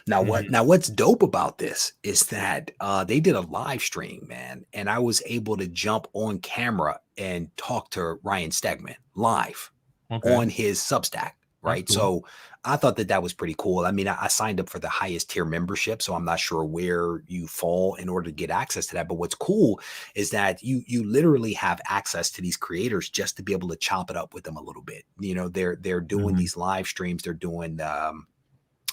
Now what's dope about this is that they did a live stream, man, and I was able to jump on camera and talk to Ryan Stegman live on his Substack, right? Cool. So I thought that was pretty cool. I mean, I signed up for the highest tier membership, so I'm not sure where you fall in order to get access to that. But what's cool is that you literally have access to these creators just to be able to chop it up with them a little bit. You know, they're doing these live streams, they're doing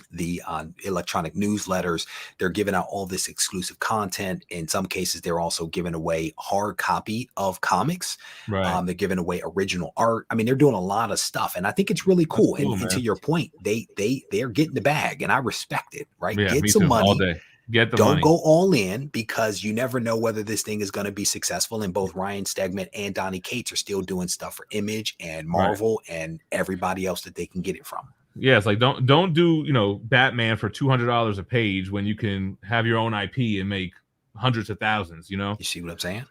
the electronic newsletters, they're giving out all this exclusive content. In some cases, they're also giving away hard copy of comics. Right. They're giving away original art. I mean, they're doing a lot of stuff, and I think it's really cool. And to your point, they're getting the bag, and I respect it. Right, yeah, get some money. All day. Get the Don't money. go all in, because you never know whether this thing is going to be successful. And both Ryan Stegman and Donnie Cates are still doing stuff for Image and Marvel and everybody else that they can get it from. Yeah, it's like don't do, you know, Batman for $200 a page when you can have your own IP and make hundreds of thousands, you know? You see what I'm saying?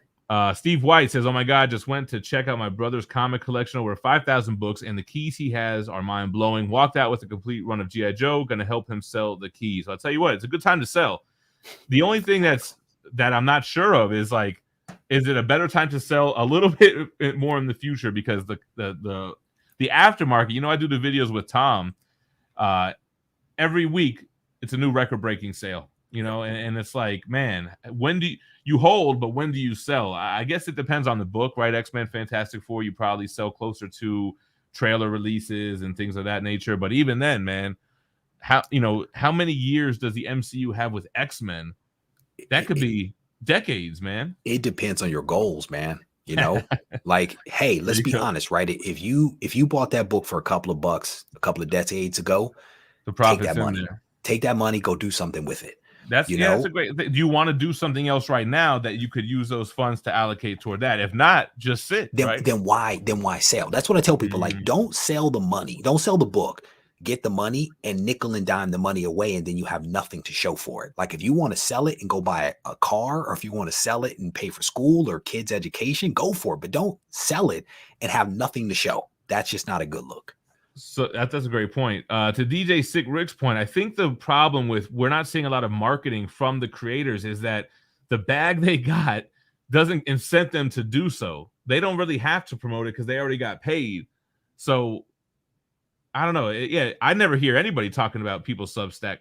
Steve White says, "Oh my God, just went to check out my brother's comic collection, over 5,000 books, and the keys he has are mind blowing. Walked out with a complete run of G.I. Joe. Going to help him sell the keys." So I'll tell you what, it's a good time to sell. The only thing that I'm not sure of is, like, is it a better time to sell a little bit more in the future? Because the aftermarket, you know, I do the videos with Tom. Every week, it's a new record-breaking sale, you know, and it's like, man, when do you hold, but when do you sell? I guess it depends on the book, right? X-Men Fantastic Four, you probably sell closer to trailer releases and things of that nature. But even then, man, how many years does the MCU have with X-Men? That could be decades, man. It depends on your goals, man. You know, like, hey, let's be honest, right? If you bought that book for a couple of bucks a couple of decades ago, take that money. Take that money, go do something with it. That's a great thing. Do you want to do something else right now that you could use those funds to allocate toward that? If not, just sit. Then why sell? That's what I tell people. Like, don't sell the money. Don't sell the book. Get the money and nickel and dime the money away, and then you have nothing to show for it. Like, if you want to sell it and go buy a car, or if you want to sell it and pay for school or kids' education, go for it. But don't sell it and have nothing to show. That's just not a good look. So that's a great point. To DJ Sick Rick's point, I think the problem with we're not seeing a lot of marketing from the creators is that the bag they got doesn't incent them to do so. They don't really have to promote it because they already got paid. So I don't know. Yeah, I never hear anybody talking about people's Substack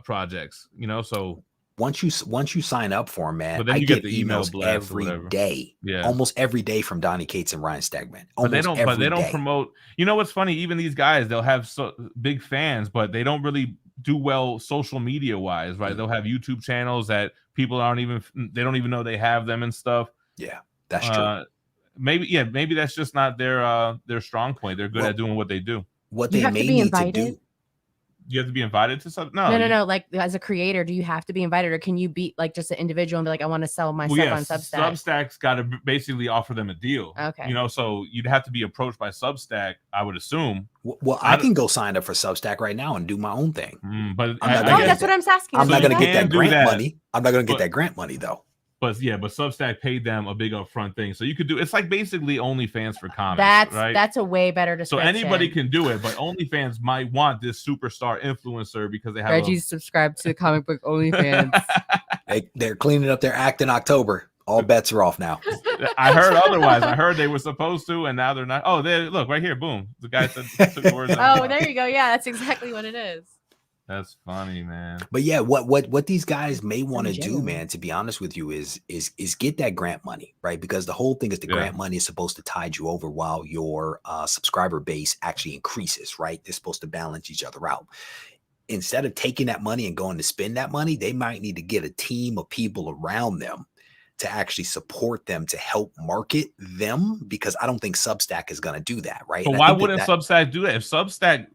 projects, you know. So once you sign up for them, man, but then I you get the emails every day. Yeah, almost every day from Donnie Cates and Ryan Stegman. But they don't promote. You know what's funny? Even these guys, they'll have big fans, but they don't really do well social media wise, right? They'll have YouTube channels that people don't even know they have them and stuff. Yeah, that's true. Maybe that's just not their strong point. They're good at doing what they do. What they may need to do. You have to be invited to something? No. Like, as a creator, do you have to be invited, or can you be like just an individual and be like, I want to sell my stuff on Substack? Substack's got to basically offer them a deal. Okay. You know, so you'd have to be approached by Substack, I would assume. Well, I can go sign up for Substack right now and do my own thing. But that's what I'm asking. I'm not going to get that grant money. I'm not going to get that grant money, though. But Substack paid them a big upfront thing, so you could do. It's like basically OnlyFans for comics. That's a way better description. So anybody can do it, but OnlyFans might want this superstar influencer because they have. Reggie's subscribed to the comic book OnlyFans. They're cleaning up their act in October. All bets are off now. I heard otherwise. I heard they were supposed to, and now they're not. Oh, look right here. Boom. The guy said took the words. Oh, there you go. Yeah, that's exactly what it is. That's funny, man. But yeah, what these guys may want to do, man, to be honest with you, is get that grant money, right? Because the whole thing is the grant money is supposed to tide you over while your subscriber base actually increases, right? They're supposed to balance each other out. Instead of taking that money and going to spend that money, they might need to get a team of people around them to actually support them, to help market them, because I don't think Substack is going to do that, right? But And I why think wouldn't Substack do that? If Substack,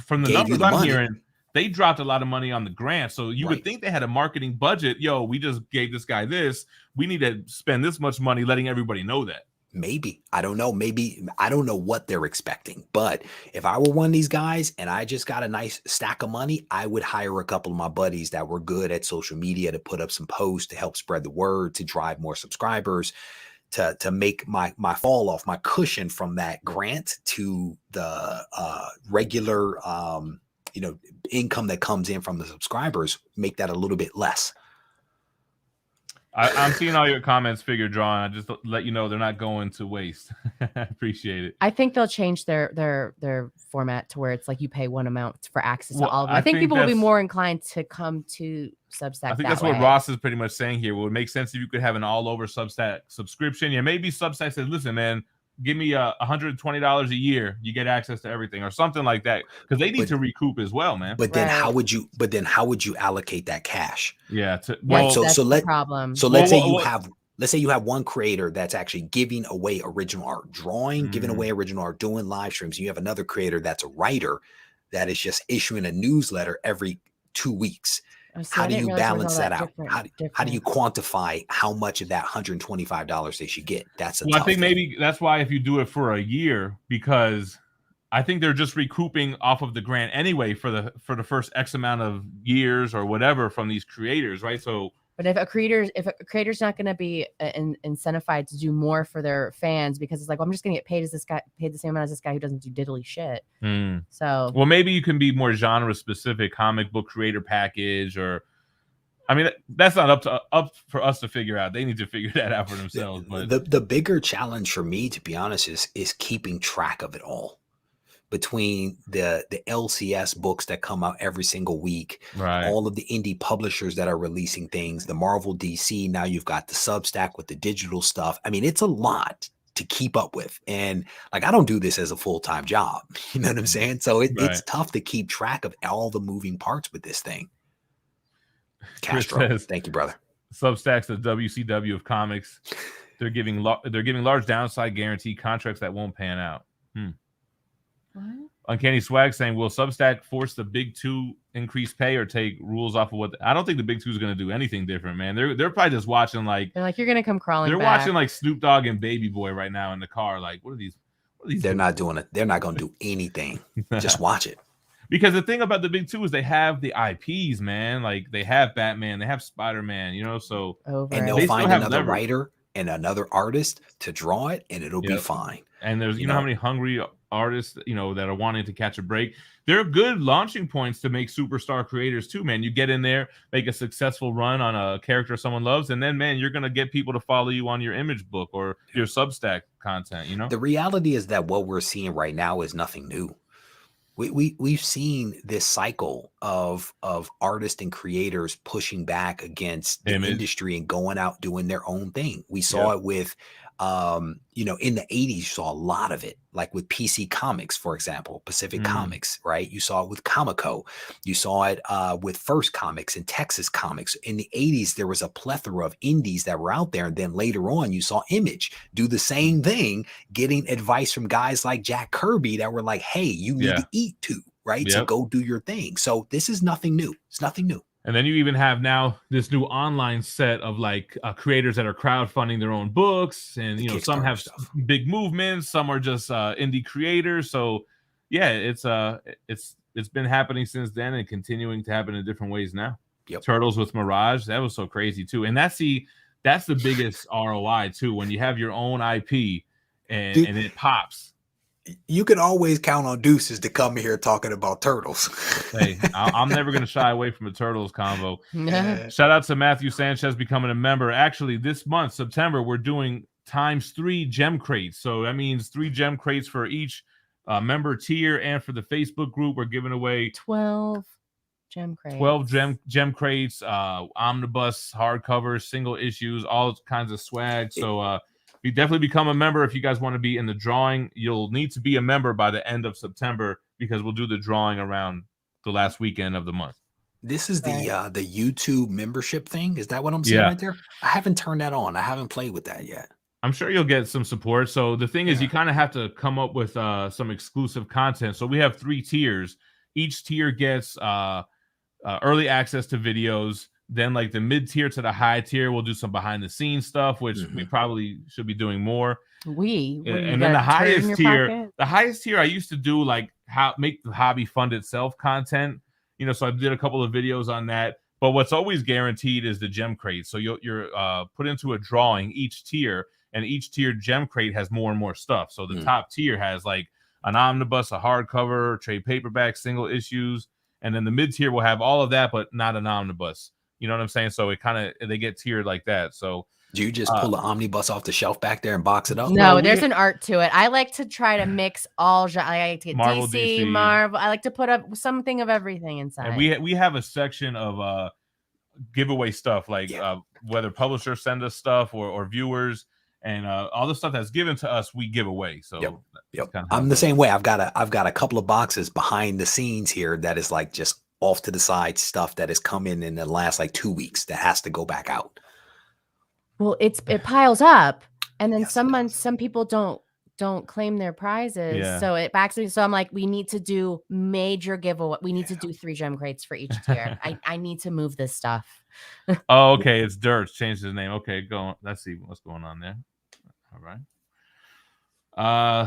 from the gave you numbers the I'm money. hearing, they dropped a lot of money on the grant. So you would think they had a marketing budget. Yo, we just gave this guy this. We need to spend this much money letting everybody know that. Maybe. I don't know. Maybe. I don't know what they're expecting. But if I were one of these guys and I just got a nice stack of money, I would hire a couple of my buddies that were good at social media to put up some posts to help spread the word, to drive more subscribers, to make my fall off, my cushion from that grant to the regular income that comes in from the subscribers, make that a little bit less. I'm seeing all your comments, figure drawing. I just let you know they're not going to waste. I appreciate it. I think they'll change their format to where it's like you pay one amount for access to all of them. I think people will be more inclined to come to Substack. I think that's what Ross is pretty much saying here. It would make sense if you could have an all over Substack subscription. Yeah, maybe Substack says, listen, man, give me $120 a year, you get access to everything, or something like that, because they need to recoup as well, man. But then how would you allocate that cash? Yeah. Let's say you have one creator that's actually giving away original art, drawing, giving away original art, doing live streams. You have another creator that's a writer that is just issuing a newsletter every 2 weeks. How do you balance that out? How do you quantify how much of that $125 they should get? I think maybe that's why if you do it for a year, because I think they're just recouping off of the grant anyway for the first X amount of years or whatever from these creators, right? So, but if a creator's not going to be incentivized to do more for their fans because it's like, well, I'm just going to get paid the same amount as this guy who doesn't do diddly shit. So, well, maybe you can be more genre specific, comic book creator package, or I mean, that's not up for us to figure out. They need to figure that out for themselves. But the bigger challenge for me, to be honest, is keeping track of it all. Between the LCS books that come out every single week, right, all of the indie publishers that are releasing things, the Marvel DC, now you've got the Substack with the digital stuff. I mean, it's a lot to keep up with. And like, I don't do this as a full-time job. You know what I'm saying? So it's tough to keep track of all the moving parts with this thing. Castro, says, thank you, brother. Substack's the WCW of comics. They're giving large downside guarantee contracts that won't pan out. What? Uncanny Swag saying, will Substack force the big two increase pay or take rules off of what? I don't think the big two is going to do anything different, man. They're probably just watching like they're like, you're going to come crawling. They're back. watching like Snoop Dogg and Baby Boy right now in the car. Like, what are these? They're not doing it. They're not going to do anything. Just watch it. Because the thing about the big two is they have the IPs, man. Like they have Batman, they have Spider-Man, so and they'll find another writer and another artist to draw it, and it'll be fine. And there's you know how many hungry artists that are wanting to catch a break. There are good launching points to make superstar creators too, man. You get in there, make a successful run on a character someone loves, and then man, you're gonna get people to follow you on your image book or your Substack content. The reality is that what we're seeing right now is nothing new. We've seen this cycle of artists and creators pushing back against the industry and going out doing their own thing. We saw it with in the 80s, you saw a lot of it, like with PC Comics, for example, Pacific Comics, right? You saw it with Comico. You saw it with First Comics and Texas Comics. In the 80s, there was a plethora of indies that were out there. And then later on, you saw Image do the same thing, getting advice from guys like Jack Kirby that were like, hey, you need to eat too, right? So go do your thing. So this is nothing new. It's nothing new. And then you even have now this new online set of like creators that are crowdfunding their own books, and some have big movements, some are just indie creators. So yeah, it's been happening since then and continuing to happen in different ways now. Turtles with Mirage, that was so crazy too, and that's the biggest ROI too, when you have your own IP and it pops. You can always count on Deuces to come here talking about Turtles. Hey, I'm never going to shy away from a Turtles convo. Shout out to Matthew Sanchez becoming a member. Actually, this month, September, we're doing ×3 gem crates. So that means 3 gem crates for each member tier, and for the Facebook group, we're giving away 12 gem crates. 12 gem crates, omnibus, hardcovers, single issues, all kinds of swag. So you definitely become a member if you guys want to be in the drawing. You'll need to be a member by the end of September because we'll do the drawing around the last weekend of the month. This is Right. the YouTube membership thing. Is that what I'm seeing Yeah. right there? I haven't turned that on. I haven't played with that yet. I'm sure you'll get some support. So the thing is, Yeah. you kind of have to come up with some exclusive content. So we have 3 tiers. Each tier gets early access to videos. Then like the mid tier to the high tier, we'll do some behind the scenes stuff, which we probably should be doing more. And then the highest tier, I used to do like how make the hobby fund itself content. You know, so I did a couple of videos on that. But what's always guaranteed is the gem crate. So you're put into a drawing each tier, and each tier gem crate has more and more stuff. So the top tier has like an omnibus, a hardcover, trade paperback, single issues, and then the mid tier will have all of that, but not an omnibus. You know what I'm saying? So it kind of they get tiered like that. So do you just pull the omnibus off the shelf back there and box it up? No, there's an art to it. I like to try to mix all. I like to get Marvel, DC, Marvel. I like to put up something of everything inside. And we have a section of giveaway stuff, like whether publishers send us stuff or viewers, and all the stuff that's given to us, we give away. So I'm the same way. I've got a couple of boxes behind the scenes here that is like just off to the side stuff that has come in the last like 2 weeks that has to go back out. Well, it piles up, and then some people don't claim their prizes, so it backs me. So I'm like, we need to do major giveaway. We need to do 3 gem crates for each tier. I need to move this stuff. Oh, okay. It's Dirt. Changed his name. Okay, go. Let's see what's going on there. All right.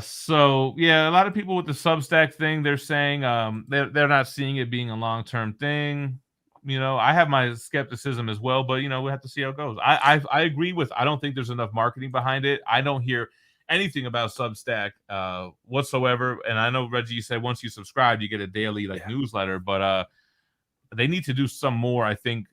So yeah, a lot of people with the Substack thing, they're saying they're not seeing it being a long-term thing. You know, I have my skepticism as well, but you know, we have to see how it goes. I agree with, I don't think there's enough marketing behind it. I don't hear anything about Substack whatsoever. And I know Reggie, you said once you subscribe, you get a daily newsletter, but they need to do some more, I think,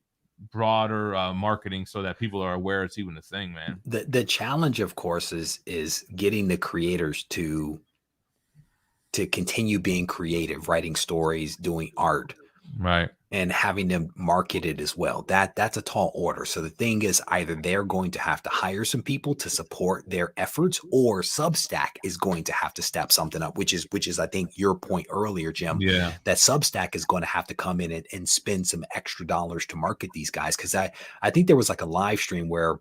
broader marketing so that people are aware it's even a thing, man. The challenge, of course, is getting the creators to continue being creative, writing stories, doing art, right, and having them market it as well. That's a tall order. So the thing is, either they're going to have to hire some people to support their efforts, or Substack is going to have to step something up, which is I think your point earlier, Jim, that Substack is going to have to come in and spend some extra dollars to market these guys. Because I think there was like a live stream where a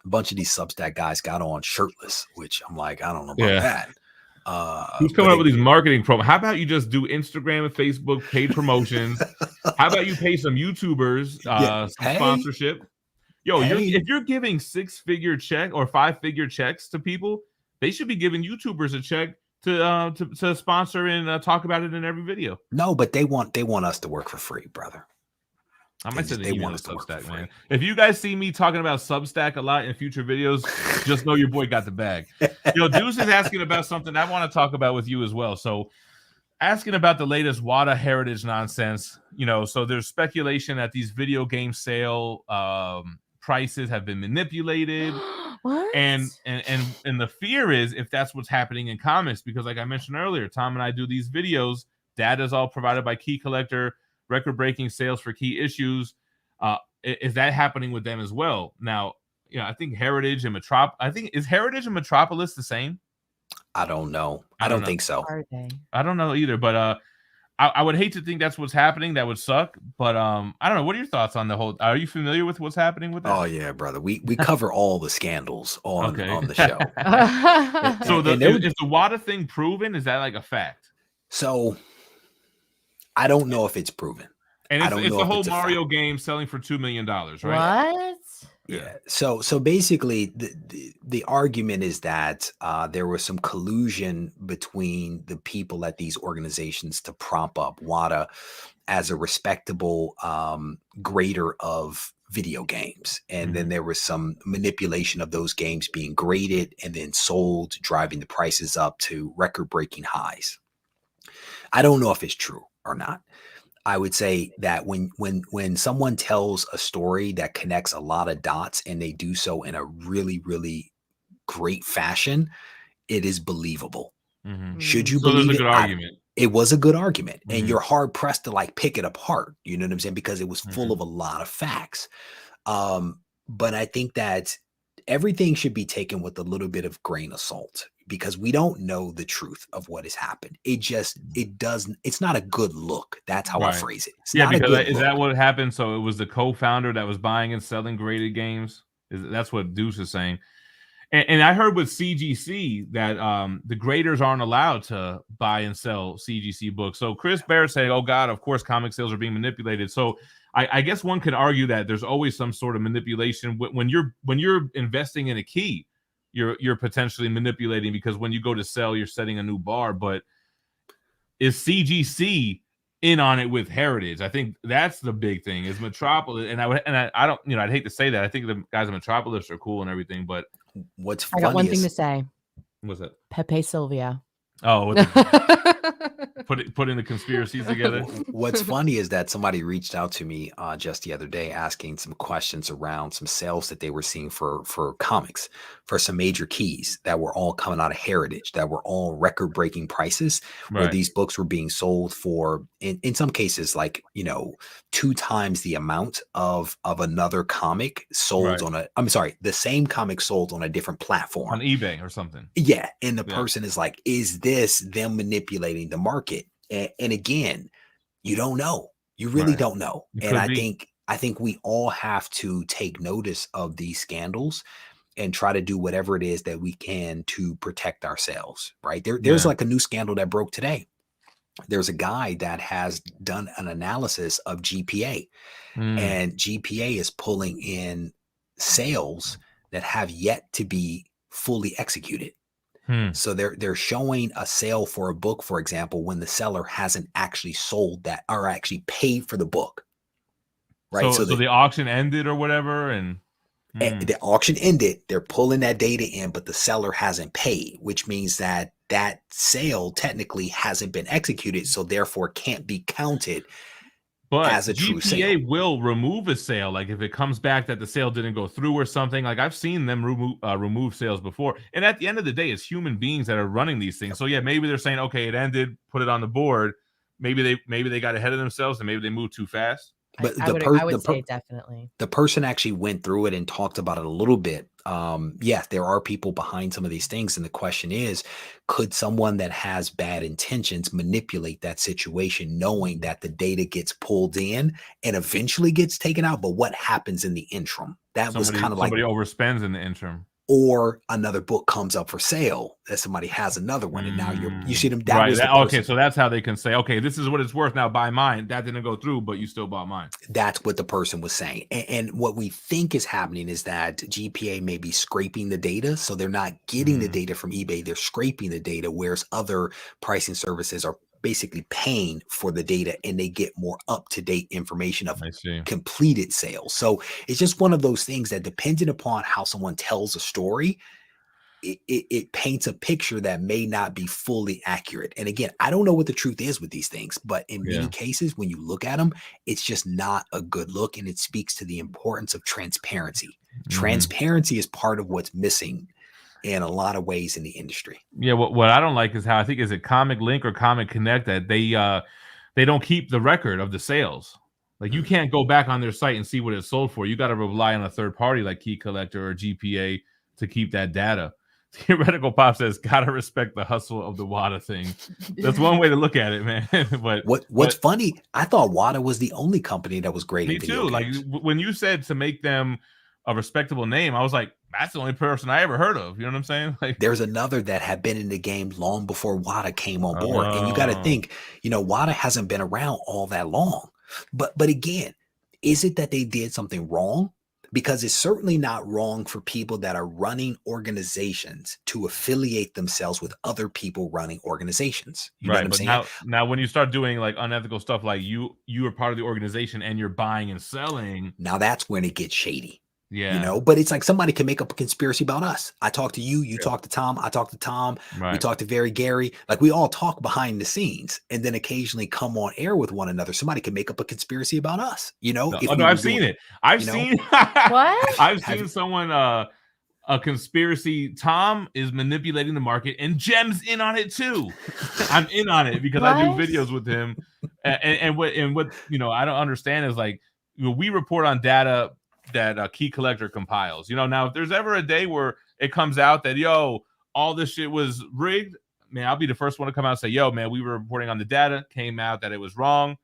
bunch of these Substack guys got on shirtless, which I'm like, I don't know about that. Who's coming up with these marketing programs? How about you just do Instagram and Facebook paid promotions? How about you pay some YouTubers some sponsorship? Yo, if you're giving 6-figure check or 5-figure checks to people, they should be giving YouTubers a check to sponsor and talk about it in every video. No, but they want us to work for free, brother. I might say they want us to Substack, man. If you guys see me talking about Substack a lot in future videos, just know your boy got the bag. Deuce is asking about something I want to talk about with you as well. So, asking about the latest WATA heritage nonsense. So there's speculation that these video game sale prices have been manipulated. What? And the fear is if that's what's happening in comics, because like I mentioned earlier, Tom and I do these videos. Data is all provided by Key Collector. Record-breaking sales for key issues. Is that happening with them as well? Now, I think Heritage and is Heritage and Metropolis the same? I don't know. I don't think so. Are they? I don't know either, but I would hate to think that's what's happening. That would suck. But I don't know. What are your thoughts on the whole? Are you familiar with what's happening with that? Oh yeah, brother. We cover all the scandals on the show. So is the WATA thing proven? Is that like a fact? So I don't know if it's proven. And it's the whole Mario game selling for $2 million, right? What? Yeah. So basically, the argument is that there was some collusion between the people at these organizations to prop up WATA as a respectable grader of video games, and then there was some manipulation of those games being graded and then sold, driving the prices up to record-breaking highs. I don't know if it's true or not. I would say that when someone tells a story that connects a lot of dots and they do so in a really, really great fashion, it is believable. Should you believe it? It was a good argument. It was a good argument, and you're hard pressed to like pick it apart. You know what I'm saying? Because it was full of a lot of facts. But I think that everything should be taken with a little bit of grain of salt, because we don't know the truth of what has happened. It's not a good look. That's how I phrase it. It's not because a good is look. that what happened? So it was the co-founder that was buying and selling graded games. That's what Deuce is saying. And I heard with CGC that the graders aren't allowed to buy and sell CGC books. So Chris Barrett said, "Oh God, of course, comic sales are being manipulated." So I guess one could argue that there's always some sort of manipulation when you're investing in a key. You're potentially manipulating, because when you go to sell, you're setting a new bar. But is CGC in on it with Heritage? I think that's the big thing. Is Metropolis, and I don't, I'd hate to say that. I think the guys at Metropolis are cool and everything, but what's I got one thing to say. what's that? Pepe Sylvia. Oh, putting the conspiracies together. What's funny is that somebody reached out to me just the other day asking some questions around some sales that they were seeing for comics, for some major keys that were all coming out of Heritage, that were all record-breaking prices, where these books were being sold for, in some cases, like 2 times the amount of another comic sold on the same comic sold on a different platform, on eBay or something. Yeah, and the person is like, is this them manipulating the market? And again, you don't know. You really don't know. And I think we all have to take notice of these scandals and try to do whatever it is that we can to protect ourselves, right? There's like a new scandal that broke today. There's a guy that has done an analysis of GPA, and GPA is pulling in sales that have yet to be fully executed. So they're showing a sale for a book, for example, when the seller hasn't actually sold that or actually paid for the book. Right. So the auction ended or whatever, and the auction ended. They're pulling that data in, but the seller hasn't paid, which means that that sale technically hasn't been executed, so therefore can't be counted as a true sale. GPA will remove a sale, like if it comes back that the sale didn't go through or something. Like I've seen them remove sales before. And at the end of the day, it's human beings that are running these things. So yeah, maybe they're saying, okay, it ended, put it on the board. Maybe they got ahead of themselves and maybe they moved too fast. But I would say definitely. The person actually went through it and talked about it a little bit. Yeah, there are people behind some of these things. And the question is, could someone that has bad intentions manipulate that situation, knowing that the data gets pulled in and eventually gets taken out? But what happens in the interim? That was kind of like somebody overspends in the interim. Or another book comes up for sale that somebody has another one, and now you see them. Okay, so that's how they can say, okay, this is what it's worth now. Buy mine. That didn't go through, but you still bought mine. That's what the person was saying, and what we think is happening is that GPA may be scraping the data, so they're not getting the data from eBay. They're scraping the data, whereas other pricing services are basically paying for the data, and they get more up-to-date information of completed sales. So it's just one of those things that, depending upon how someone tells a story, it paints a picture that may not be fully accurate. And again, I don't know what the truth is with these things, but in many cases, when you look at them, it's just not a good look, and it speaks to the importance of transparency. Transparency is part of what's missing in a lot of ways in the industry. Yeah, what I don't like is how, I think, is it Comic Link or Comic Connect, that they don't keep the record of the sales. Like you can't go back on their site and see what it sold for. You got to rely on a third party like Key Collector or GPA to keep that data. Theoretical Pop says, gotta respect the hustle of the WADA thing. That's one way to look at it, man. But what's funny, I thought WADA was the only company that was grading video games. Like when you said to make them a respectable name, I was like, that's the only person I ever heard of. You know what I'm saying? Like, there's another that had been in the game long before WADA came on board. And you got to think, WADA hasn't been around all that long. But again, is it that they did something wrong? Because it's certainly not wrong for people that are running organizations to affiliate themselves with other people running organizations. You know what I'm saying? Now, when you start doing like unethical stuff, like you are part of the organization and you're buying and selling, now that's when it gets shady. Yeah. But it's like somebody can make up a conspiracy about us. I talk to you, you talk to Tom, I talk to Tom, we talk to Gary. Like we all talk behind the scenes and then occasionally come on air with one another. Somebody can make up a conspiracy about us, I've seen it. I've seen what? I've seen someone a conspiracy. Tom is manipulating the market and Gem's in on it too. I'm in on it because I do videos with him. And what I don't understand is like, we report on data that Key Collector compiles. Now if there's ever a day where it comes out that all this shit was rigged, man, I'll be the first one to come out and say, yo, man, we were reporting on the data, came out that it was wrong.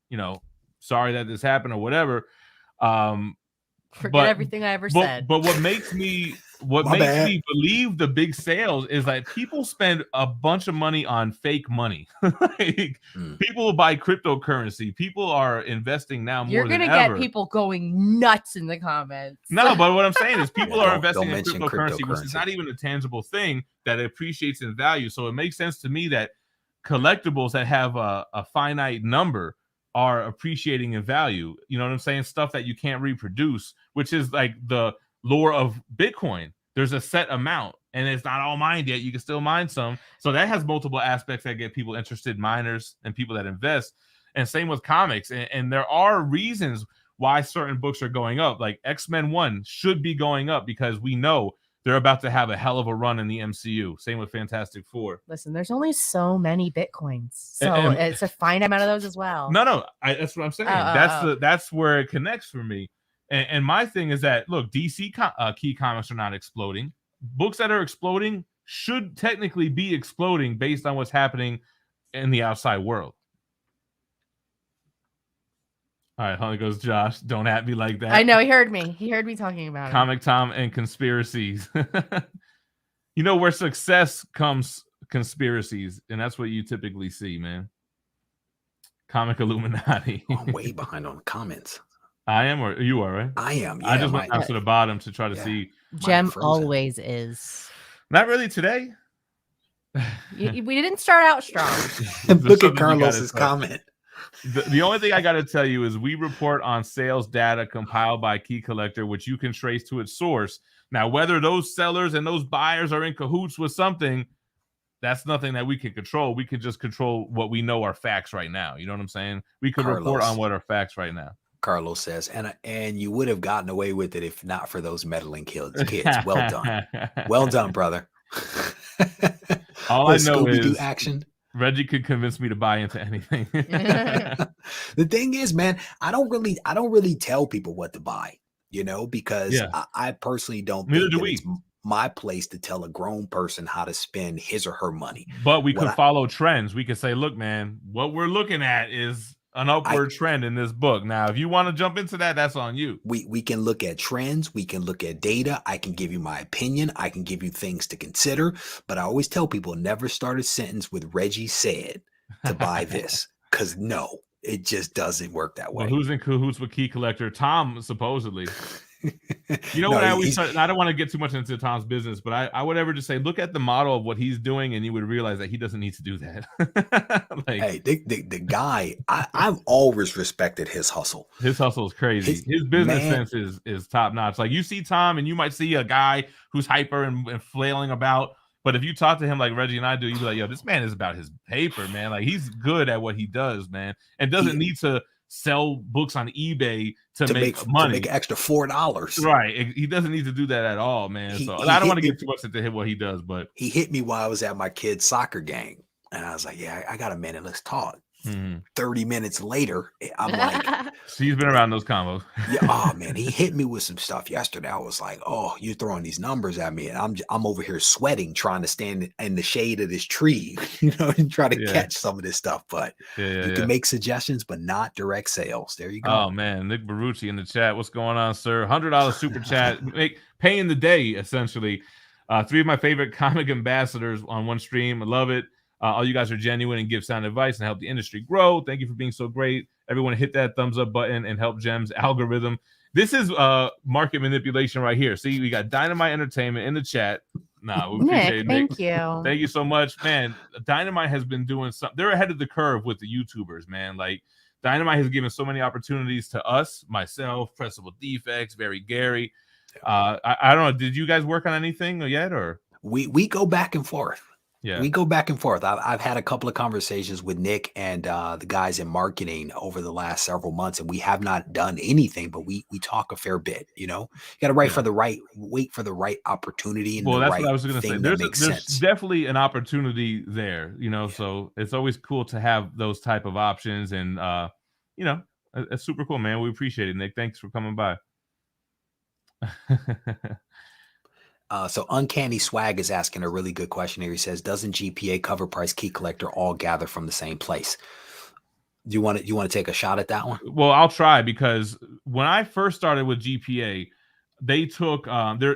You know, sorry that this happened or whatever. Forget everything I ever said. But what makes me me believe the big sales is that people spend a bunch of money on fake money. Like, people will buy cryptocurrency. People are investing now more You're than gonna ever. get people going nuts in the comments. No, but what I'm saying is people are investing in mention cryptocurrency, which is not even a tangible thing that appreciates in value. So it makes sense to me that collectibles that have a finite number are appreciating in value. You know what I'm saying? Stuff that you can't reproduce, which is like the lore of Bitcoin. There's a set amount and it's not all mined yet. You can still mine some. So that has multiple aspects that get people interested, miners and people that invest. And same with comics. And there are reasons why certain books are going up. Like X-Men 1 should be going up because we know they're about to have a hell of a run in the MCU. Same with Fantastic Four. Listen, there's only so many Bitcoins, so it's a finite amount of those as well. No, that's what I'm saying. That's where it connects for me. And my thing is that, look, DC key comics are not exploding. Books that are exploding should technically be exploding based on what's happening in the outside world. All right, Holly goes, Josh, don't at me like that. I know, he heard me. He heard me talking about Comic Tom and conspiracies. You know, where success comes conspiracies, and that's what you typically see, man. Comic Illuminati. I'm way behind on the comments. I am, or you are, right? I am. Yeah, I just went down to the bottom to try to see. Gem always is. Not really today. We didn't start out strong. Look at Carlos's comment. The only thing I got to tell you is we report on sales data compiled by Key Collector, which you can trace to its source. Now, whether those sellers and those buyers are in cahoots with something, that's nothing that we can control. We can just control what we know are facts right now. You know what I'm saying? We could report on what are facts right now. Carlos says, and you would have gotten away with it if not for those meddling kids. Well done. Well done, brother. All I know is action. Reggie could convince me to buy into anything. The thing is, man, I don't really tell people what to buy, you know, because I personally don't think it's my place to tell a grown person how to spend his or her money. But we could follow trends. We could say, look, man, what we're looking at is an upward trend in this book. Now, if you want to jump into that, that's on you. We can look at trends. We can look at data. I can give you my opinion. I can give you things to consider. But I always tell people, never start a sentence with Reggie said to buy this. Because no, it just doesn't work that way. Well, who's in cahoots with Key Collector? Tom, supposedly. You know what? I don't want to get too much into Tom's business, but I would ever just say, look at the model of what he's doing, and you would realize that he doesn't need to do that. Like, hey, the guy, I've always respected his hustle. His hustle is crazy. His business sense is top notch. Like, you see Tom, and you might see a guy who's hyper and flailing about. But if you talk to him like Reggie and I do, you'd be like, yo, this man is about his paper, man. Like, he's good at what he does, man, and doesn't need to sell books on eBay to make money, to make an extra $4. Right. He doesn't need to do that at all, man. So I don't want to get too much into what he does, but he hit me while I was at my kid's soccer game. And I was like, yeah, I got a minute. Let's talk. 30 minutes later, I'm like, so he's been around those combos. Yeah, oh man, he hit me with some stuff yesterday. I was like, oh, you're throwing these numbers at me, and I'm over here sweating, trying to stand in the shade of this tree, you know, and try to catch some of this stuff. But you can make suggestions, but not direct sales. There you go. Oh man, Nick Barucci in the chat. What's going on, sir? $100 super chat, paying the day essentially. 3 of my favorite comic ambassadors on one stream. I love it. All you guys are genuine and give sound advice and help the industry grow. Thank you for being so great. Everyone hit that thumbs up button and help Gem's algorithm. This is market manipulation right here. See, we got Dynamite Entertainment in the chat. We appreciate it, Nick. Thank you. Thank you so much, man. Dynamite has been doing something. They're ahead of the curve with the YouTubers, man. Like, Dynamite has given so many opportunities to us, myself, Pressable Defects, Very Gary. I don't know. Did you guys work on anything yet, or we go back and forth? Yeah, we go back and forth. I've had a couple of conversations with Nick and the guys in marketing over the last several months, and we have not done anything, but we talk a fair bit. You know, you got to wait for the right opportunity. And that's what I was going to say. There's definitely an opportunity there. You know, so it's always cool to have those type of options, and you know, it's super cool, man. We appreciate it, Nick. Thanks for coming by. So Uncanny Swag is asking a really good question here. He says, doesn't GPA, Cover Price, Key Collector all gather from the same place? Do you want to take a shot at that one? Well, I'll try, because when I first started with GPA, they took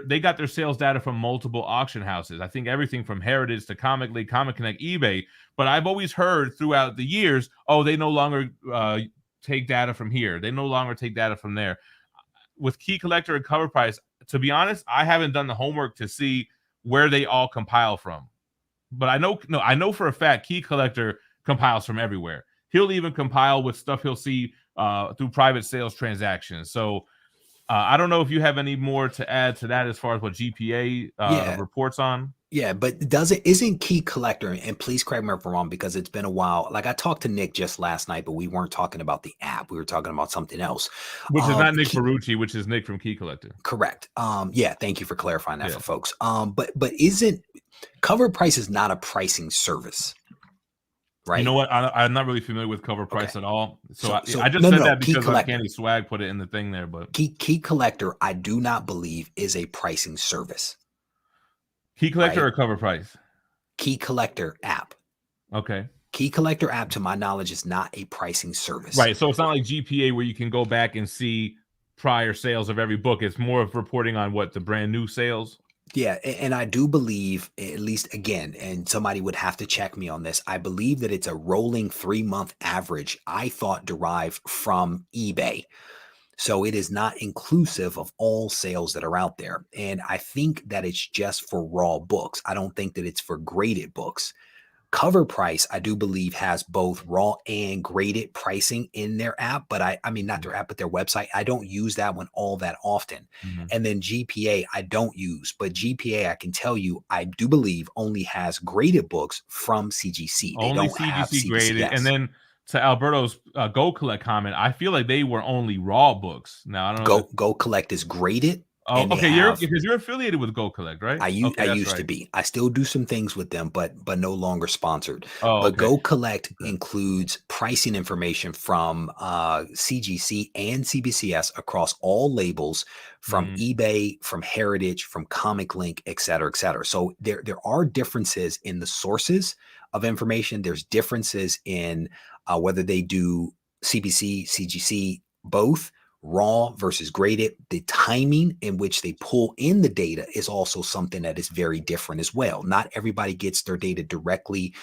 they got their sales data from multiple auction houses. I think everything from Heritage to Comic League, Comic Connect, eBay. But I've always heard throughout the years, oh, they no longer take data from here. They no longer take data from there. With Key Collector and Cover Price, to be honest, I haven't done the homework to see where they all compile from. But I know for a fact Key Collector compiles from everywhere. He'll even compile with stuff he'll see through private sales transactions. So I don't know if you have any more to add to that as far as what GPA reports on. Yeah, but isn't Key Collector, and please correct me if I'm wrong, because it's been a while. Like, I talked to Nick just last night, but we weren't talking about the app. We were talking about something else. Which is not Nick Ferrucci, which is Nick from Key Collector. Correct. Yeah, thank you for clarifying that for folks. But isn't Cover Price is not a pricing service, right? You know what? I'm not really familiar with Cover Price at all. So I just said that because Uncanny Swag put it in the thing there. But Key Collector, I do not believe, is a pricing service. Key Collector or Cover Price? Key Collector app. Okay. Key Collector app, to my knowledge, is not a pricing service. Right. So it's not like GPA where you can go back and see prior sales of every book. It's more of reporting on what the brand new sales. Yeah, and I do believe, at least again, and somebody would have to check me on this, I believe that it's a rolling 3-month average, I thought derived from eBay. So it is not inclusive of all sales that are out there. And I think that it's just for raw books. I don't think that it's for graded books. Cover Price, I do believe, has both raw and graded pricing in their app, but I mean, not their app, but their website. I don't use that one all that often. And then GPA, I don't use, but GPA, I can tell you, I do believe only has graded books from CGC. They only don't CGC have CGC graded. And then to Alberto's Go Collect comment, I feel like they were only raw books. Now I don't know. Go Collect is graded. Oh, okay. Because you're affiliated with Go Collect, right? I used to be. I still do some things with them, but no longer sponsored. Oh, but Go Collect includes pricing information from CGC and CBCS across all labels, from eBay, from Heritage, from Comic Link, et cetera, et cetera. So there are differences in the sources of information. There's differences in whether they do CBC, CGC, both. Raw versus graded. The timing in which they pull in the data is also something that is very different as well. Not everybody gets their data directly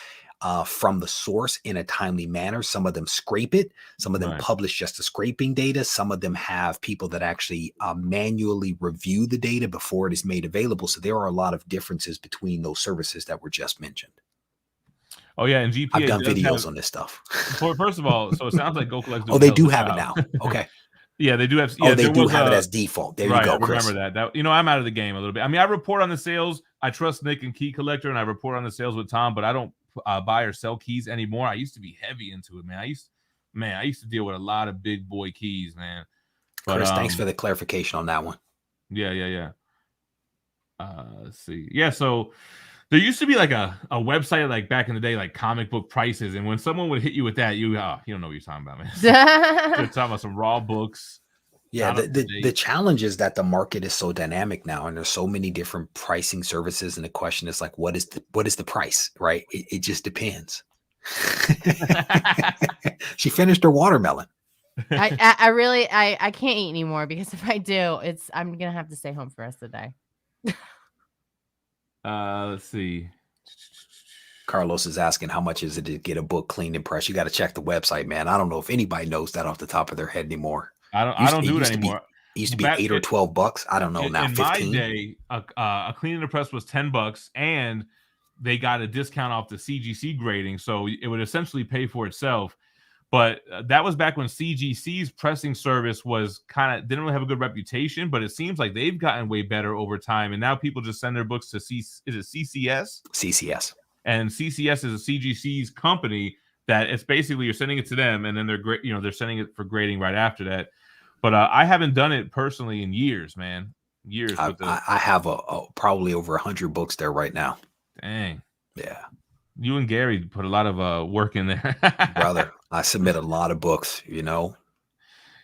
from the source in a timely manner. Some of them scrape it. Some of them publish just the scraping data. Some of them have people that actually manually review the data before it is made available. So there are a lot of differences between those services that were just mentioned. Oh yeah, and GPA. I've done videos on this stuff. First of all, so it sounds like Go Collect. Oh, they do have it now. Okay. Yeah, they do have. Yeah, they do have it as default. There you go, Chris. Remember that. I'm out of the game a little bit. I mean, I report on the sales. I trust Nick and Key Collector, and I report on the sales with Tom. But I don't buy or sell keys anymore. I used to be heavy into it, man. I used to deal with a lot of big boy keys, man. But, Chris, thanks for the clarification on that one. Yeah. Let's see. Yeah, so there used to be like a website like back in the day, like comic book prices, and when someone would hit you with that, you don't know what you're talking about, man. You're talking about some raw books. Yeah, the challenge is that the market is so dynamic now, and there's so many different pricing services, and the question is like, what is the price, right? It just depends. She finished her watermelon. I really can't eat anymore, because if I do, I'm gonna have to stay home for the rest of the day. Let's see. Carlos is asking, how much is it to get a book cleaned and pressed? You got to check the website, man. I don't know if anybody knows that off the top of their head anymore. I don't do it anymore. It used to be $8 or $12. I don't know now. In 15. My day, a cleaning and press was $10, and they got a discount off the CGC grading, so it would essentially pay for itself. But that was back when CGC's pressing service was didn't really have a good reputation, but it seems like they've gotten way better over time. And now people just send their books to CCS? CCS. And CCS is a CGC's company that it's basically you're sending it to them, and then they're sending it for grading right after that. But I haven't done it personally in years, man. Years. I have probably over 100 books there right now. Dang. Yeah. You and Gary put a lot of work in there. Brother, I submit a lot of books,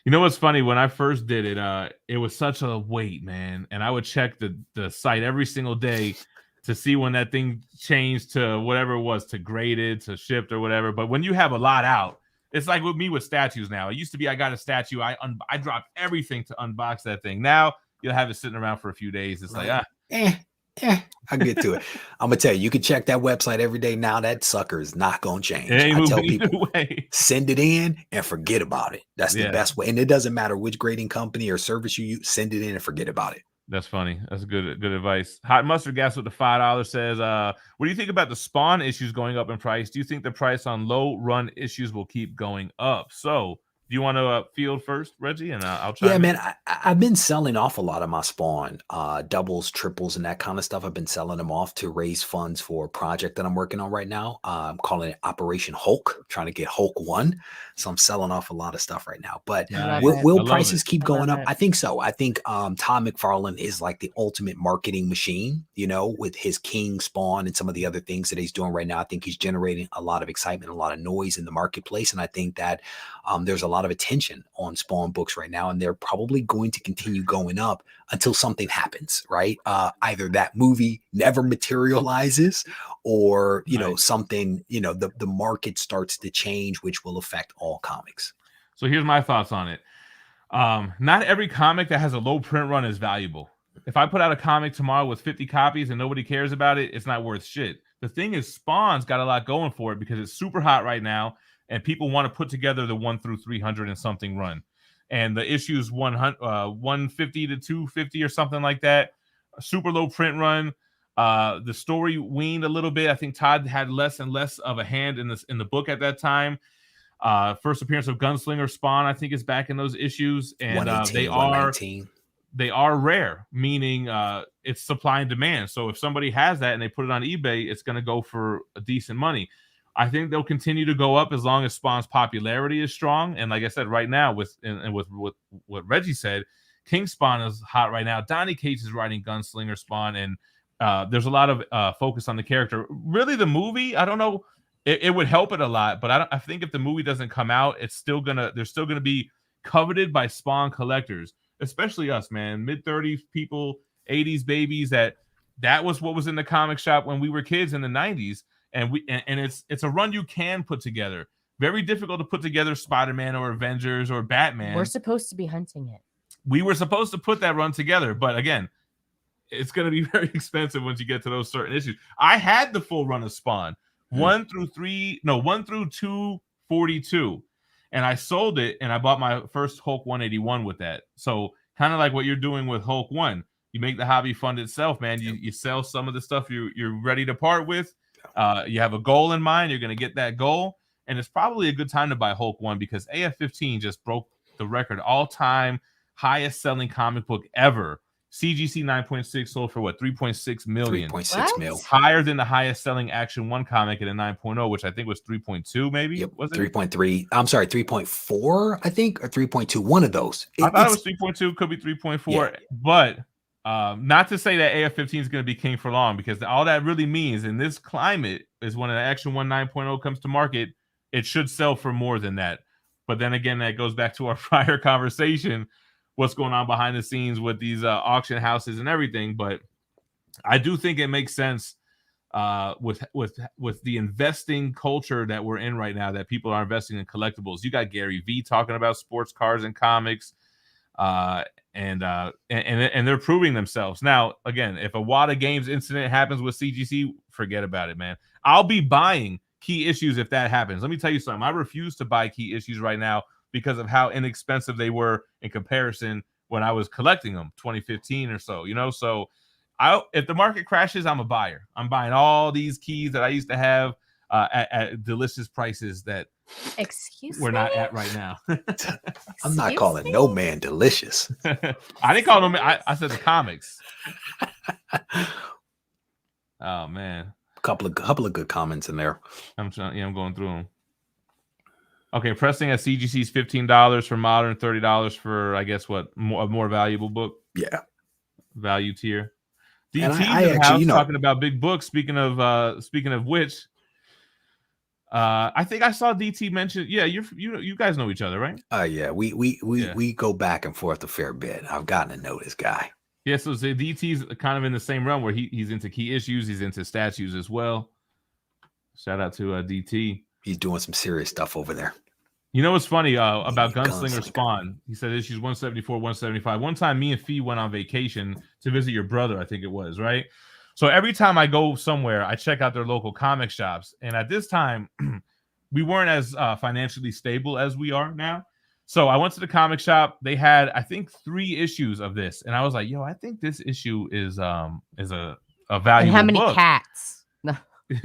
You know what's funny? When I first did it, it was such a wait, man. And I would check the site every single day to see when that thing changed to whatever it was, to graded, to shipped or whatever. But when you have a lot out, it's like with me with statues now. It used to be I got a statue, I dropped everything to unbox that thing. Now you'll have it sitting around for a few days. It's like, I get to it. I'm gonna tell you, you can check that website every day now. That sucker is not gonna change. it ain't I tell moving either people, way. send it in and forget about it. That's the Yeah. best way. And it doesn't matter which grading company or service you use, send it in and forget about it. That's funny. That's good advice. Hot Mustard Gas with the $5 says, what do you think about the Spawn issues going up in price? Do you think the price on low run issues will keep going up? So do you want to field first, Reggie? And I'll try. Yeah, man, I've been selling off a lot of my Spawn, doubles, triples, and that kind of stuff. I've been selling them off to raise funds for a project that I'm working on right now. I'm calling it Operation Hulk, trying to get Hulk 1. So I'm selling off a lot of stuff right now. But will prices keep going up? I think so. I think Todd McFarlane is like the ultimate marketing machine, you know, with his King Spawn and some of the other things that he's doing right now. I think he's generating a lot of excitement, a lot of noise in the marketplace. And I think that there's a lot of attention on Spawn books right now, and they're probably going to continue going up until something happens, right? Either that movie never materializes, or you know, something, you know, the market starts to change, which will affect all comics. So here's my thoughts on it. Not every comic that has a low print run is valuable. If I put out a comic tomorrow with 50 copies and nobody cares about it, it's not worth shit. The thing is, Spawn's got a lot going for it because it's super hot right now, and people want to put together the 1 through 300 and something run. And the issues 150 to 250 or something like that. A super low print run. The story weaned a little bit. I think Todd had less and less of a hand in the book at that time. First appearance of Gunslinger Spawn, I think, is back in those issues, and they are rare, meaning it's supply and demand. So if somebody has that and they put it on eBay, it's going to go for a decent money. I think they'll continue to go up as long as Spawn's popularity is strong. And like I said, right now, with what Reggie said, King Spawn is hot right now. Donny Cates is writing Gunslinger Spawn, and there's a lot of focus on the character. Really, the movie, I don't know, it would help it a lot, but I think if the movie doesn't come out, they're still gonna be coveted by Spawn collectors, especially us, man, mid-30s people, 80s babies. That was what was in the comic shop when we were kids in the 90s. And it's a run you can put together. Very difficult to put together Spider-Man or Avengers or Batman. We're supposed to be hunting it. We were supposed to put that run together, but again, it's going to be very expensive once you get to those certain issues. I had the full run of Spawn, 1 through 242, and I sold it, and I bought my first Hulk 181 with that. So kind of like what you're doing with Hulk 1, you make the hobby fund itself, man. You sell some of the stuff you're ready to part with. You have a goal in mind. You're going to get that goal, and it's probably a good time to buy Hulk 1 because AF-15 just broke the record, all-time highest selling comic book ever. CGC 9.6 sold for what, 3.6 million? 3.6 mil. Higher than the highest selling Action 1 comic at a 9.0, which I think was 3.2 maybe. Yep, was it 3.3? I'm sorry, 3.4, I think, or 3.2. One of those. I thought it was 3.2, could be 3.4, yeah. But not to say that AF-15 is going to be king for long, because all that really means in this climate is when an Action 1 9.0 comes to market, it should sell for more than that. But then again, that goes back to our prior conversation, what's going on behind the scenes with these auction houses and everything. But I do think it makes sense with the investing culture that we're in right now, that people are investing in collectibles. You got Gary V talking about sports cars and comics. And they're proving themselves. Now, again, if a Wada Games incident happens with CGC, forget about it, man. I'll be buying key issues if that happens. Let me tell you something. I refuse to buy key issues right now because of how inexpensive they were in comparison when I was collecting them 2015 or so, you know? So if the market crashes, I'm a buyer. I'm buying all these keys that I used to have at delicious prices that we're not at right now. I'm not calling no man delicious. I didn't call them. I said the comics. Oh man, a couple of good comments in there. I'm going through them. Okay, pressing at CGC's $15 for modern, $30 for, I guess, what, a more valuable book. Yeah, value tier. DT's I actually, talking about big books. Speaking of which. I think I saw DT mention. Yeah, you guys know each other, right? Yeah, we go back and forth a fair bit. I've gotten to know this guy. Yeah, so DT's kind of in the same realm where he's into key issues, he's into statues as well. Shout out to DT. He's doing some serious stuff over there. You know what's funny about Gunslinger Spawn? He said issues 174, 175. One time, me and Fee went on vacation to visit your brother, I think it was, right? So every time I go somewhere, I check out their local comic shops. And at this time, we weren't as financially stable as we are now. So I went to the comic shop. They had, I think, 3 issues of this. And I was like, yo, I think this issue is a valuable And how many book. cats? No.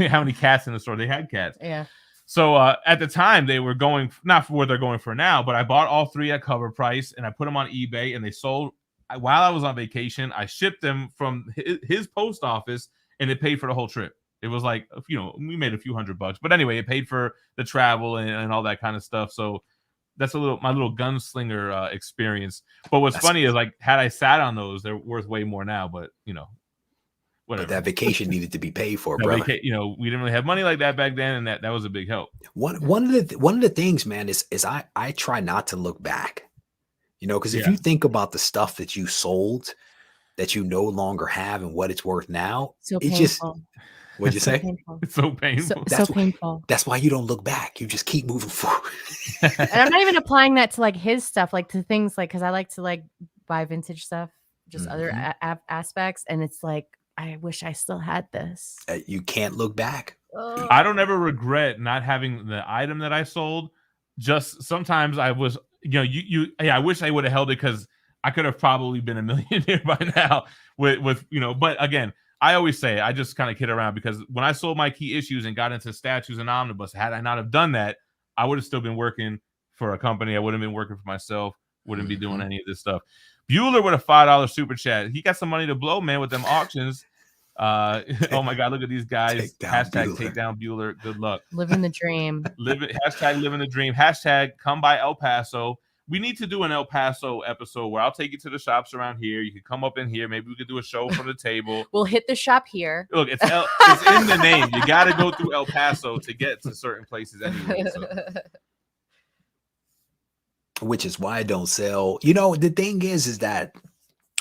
How many cats in the store? They had cats. Yeah. So at the time, they were going, not for where they're going for now, but I bought all 3 at cover price and I put them on eBay and they sold. While I was on vacation, I shipped them from his post office and it paid for the whole trip. It was like, we made a few $100, but anyway, it paid for the travel and all that kind of stuff. So that's my little gunslinger experience. But what's funny is, like, had I sat on those, they're worth way more now, but whatever. But that vacation needed to be paid for, brother. We didn't really have money like that back then, and that was a big help. One of the things, man, is I try not to look back, because if you think about the stuff that you sold that you no longer have and what it's worth now, So it's painful. just, what'd you say? Painful. It's so painful. So painful. That's why you don't look back. You just keep moving forward. And I'm not even applying that to like his stuff, like to things like, because I like to like buy vintage stuff, just other aspects, and it's like, I wish I still had this. You can't look back. I don't ever regret not having the item that I sold. Just sometimes I was, I wish I would have held it because I could have probably been a millionaire by now with but again, I always say, I just kind of kid around because when I sold my key issues and got into statues and omnibus, had I not have done that, I would have still been working for a company. I wouldn't have been working for myself, wouldn't be doing any of this stuff. Bueller with a $5 super chat. He got some money to blow, man, with them auctions. Oh my God, look at these guys. Take down Bueller. Good luck. Living the dream. Hashtag living the dream. Hashtag come by El Paso. We need to do an El Paso episode where I'll take you to the shops around here. You can come up in here. Maybe we could do a show from the table. We'll hit the shop here. Look, it's in the name. You got to go through El Paso to get to certain places anyway. So. Which is why I don't sell. The thing is that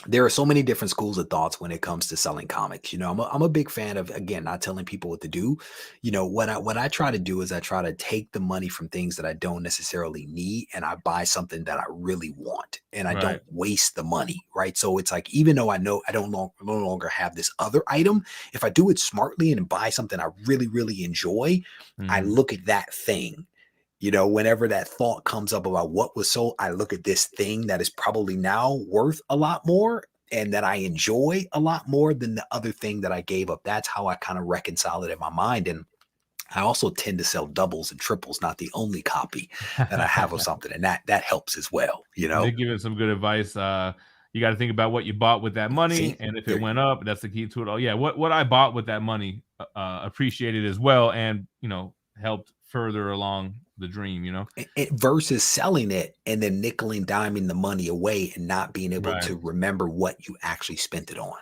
there are so many different schools of thoughts when it comes to selling comics. I'm a big fan of, again, not telling people what to do. What I try to do is I try to take the money from things that I don't necessarily need and I buy something that I really want and I don't waste the money. Right. So it's like, even though I know I no longer have this other item, if I do it smartly and buy something I really, really enjoy, I look at that thing. Whenever that thought comes up about what was sold, I look at this thing that is probably now worth a lot more and that I enjoy a lot more than the other thing that I gave up. That's how I kind of reconcile it in my mind. And I also tend to sell doubles and triples, not the only copy that I have of something. And that helps as well. They're giving some good advice. You got to think about what you bought with that money. And if it went up, that's the key to it all. Yeah. What I bought with that money appreciated as well. And, helped further along the dream, versus selling it and then nickel and diming the money away and not being able to remember what you actually spent it on.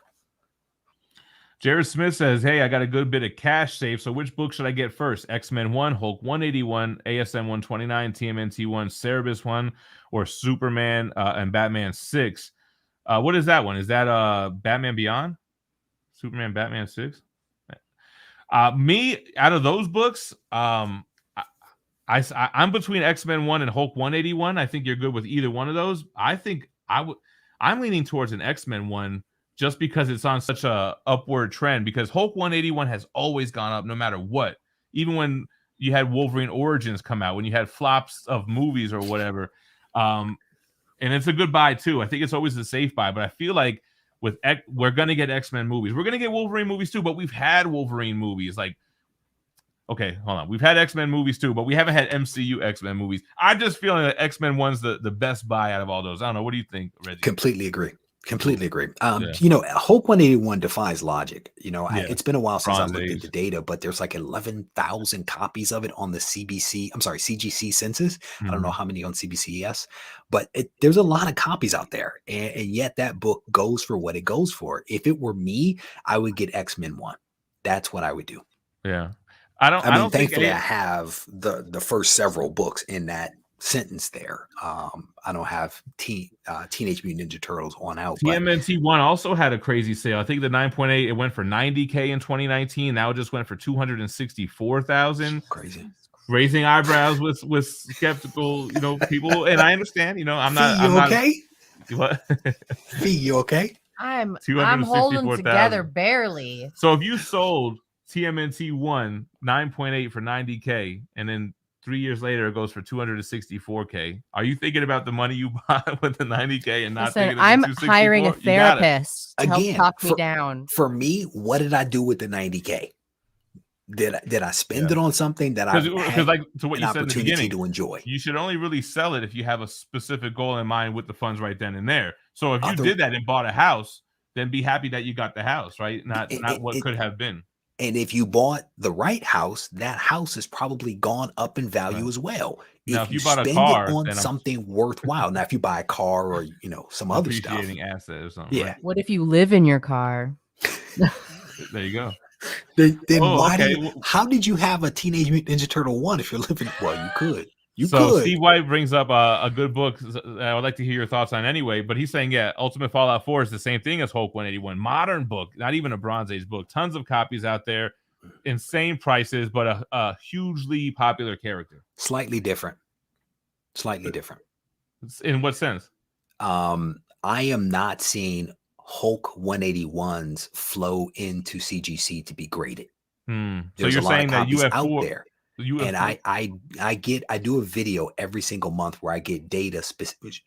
Jared Smith says, hey, I got a good bit of cash saved. So which book should I get first? X-Men 1, Hulk 181, ASM 129, TMNT 1, Cerebus 1, or Superman and Batman 6? What is that one? Is that Batman Beyond? Superman, Batman 6? Me, out of those books, I'm between X-Men 1 and Hulk 181. I think you're good with either one of those. I think I'm leaning towards an X-Men 1 just because it's on such a upward trend, because Hulk 181 has always gone up no matter what. Even when you had Wolverine Origins come out, when you had flops of movies or whatever. And it's a good buy too. I think it's always a safe buy, but I feel like we're going to get X-Men movies. We're going to get Wolverine movies too, but we've had Wolverine movies. Like, okay, hold on. We've had X-Men movies too, but we haven't had MCU X-Men movies. I'm just feeling that X-Men 1's the best buy out of all those. I don't know. What do you think, Reggie? Completely agree. Hulk 181 defies logic. It's been a while since I looked at the data, but there's like 11,000 copies of it on the CGC census. I don't know how many on CBCS, but there's a lot of copies out there. And yet that book goes for what it goes for. If it were me, I would get X-Men 1. That's what I would do. Yeah. I mean, think thankfully, I have the first several books in that sentence there. I don't have Teenage Mutant Ninja Turtles on out. But TMNT 1 also had a crazy sale. I think the 9.8 it went for $90K in 2019. Now it just went for $264,000. Crazy. Raising eyebrows with skeptical, people, and I understand. I'm not. Fee, you I'm okay? not. What? Fee, you okay? I'm holding together barely. So if you sold TMNT 1 9.8 for $90K, and then 3 years later it goes for $264K, are you thinking about the money you bought with the $90K and not thinking I'm hiring a therapist to help talk me down? For me, what did I do with the $90K? Did I spend it on something that I had like to what you said in the beginning to enjoy? You should only really sell it if you have a specific goal in mind with the funds right then and there. So if you did that and bought a house, then be happy that you got the house, right? Not what could have been. And if you bought the right house, that house has probably gone up in value as well. Now, if you bought spend a car, it on something worthwhile. Now, if you buy a car or some other stuff, appreciating asset or something. Yeah. Right? What if you live in your car? There you go. Then how did you have a Teenage Mutant Ninja Turtle 1 if you're living? Well, you could. So Steve White brings up a good book I would like to hear your thoughts on anyway, but he's saying, Ultimate Fallout 4 is the same thing as Hulk 181. Modern book, not even a Bronze Age book. Tons of copies out there, insane prices, but a hugely popular character. Slightly different. In what sense? I am not seeing Hulk 181s flow into CGC to be graded. So you're saying that you have out there. And I do a video every single month where I get data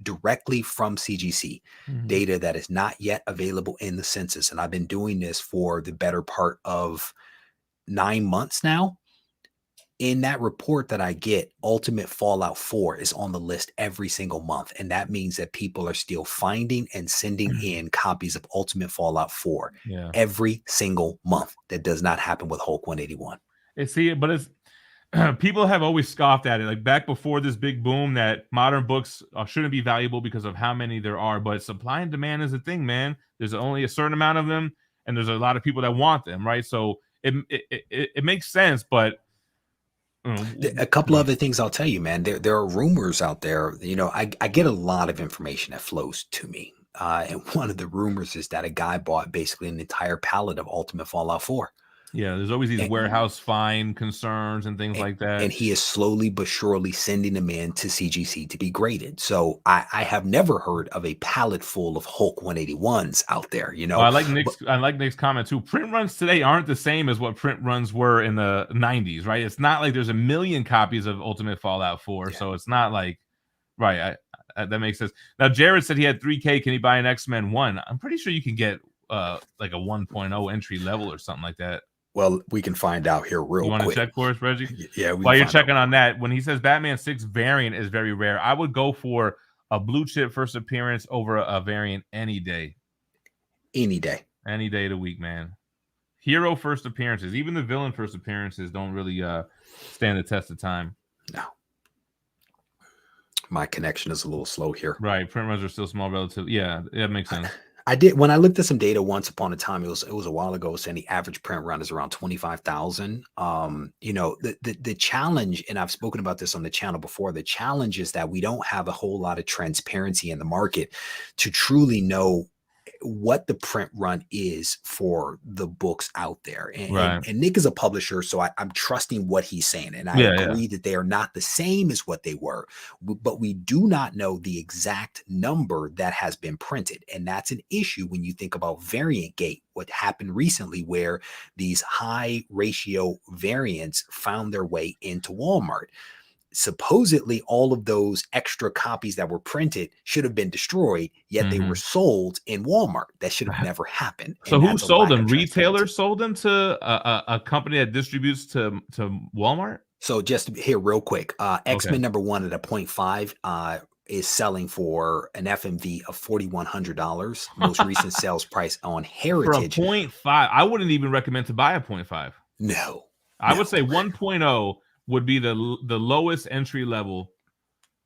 directly from CGC, data that is not yet available in the census. And I've been doing this for the better part of 9 months now. In that report that I get, Ultimate Fallout 4 is on the list every single month. And that means that people are still finding and sending in copies of Ultimate Fallout 4 every single month. That does not happen with Hulk 181. People have always scoffed at it, like back before this big boom, that modern books shouldn't be valuable because of how many there are. But supply and demand is a thing, man. There's only a certain amount of them, and there's a lot of people that want them, right? So it makes sense, but a couple other things I'll tell you, man. There are rumors out there. I get a lot of information that flows to me, and one of the rumors is that a guy bought basically an entire pallet of Ultimate Fallout 4. Yeah, there's always these warehouse fine concerns and things like that. And he is slowly but surely sending them in to CGC to be graded. So I have never heard of a pallet full of Hulk 181s out there. Well, I like Nick's comment too. Print runs today aren't the same as what print runs were in the 90s, right? It's not like there's a million copies of Ultimate Fallout 4, so it's not like that makes sense. Now Jared said he had 3K. Can he buy an X-Men 1? I'm pretty sure you can get like a 1.0 entry level or something like that. Well, we can find out here real quick. You want to check for us, Reggie? Yeah. While you're checking on that, when he says Batman 6 variant is very rare, I would go for a blue chip first appearance over a variant any day. Any day of the week, man. Hero first appearances, even the villain first appearances, don't really stand the test of time. No. My connection is a little slow here. Right. Print runs are still small relative. Yeah, that makes sense. I did when I looked at some data once upon a time. It was a while ago, saying the average print run is around 25,000. The challenge, and I've spoken about this on the channel before. The challenge is that we don't have a whole lot of transparency in the market to truly know what the print run is for the books out there. And Nick is a publisher, so I'm trusting what he's saying. And I agree that they are not the same as what they were, but we do not know the exact number that has been printed. And that's an issue when you think about variant gate, what happened recently where these high ratio variants found their way into Walmart. Supposedly all of those extra copies that were printed should have been destroyed, yet they were sold in Walmart. That should have never happened. So who sold them? Retailers sold them to a company that distributes to Walmart? So just here real quick, X-Men #1 at a 0.5 is selling for an FMV of $4,100. Most recent sales price on Heritage. For a 0.5, I wouldn't even recommend to buy a 0.5. No. I would say 1.0 would be the lowest entry level,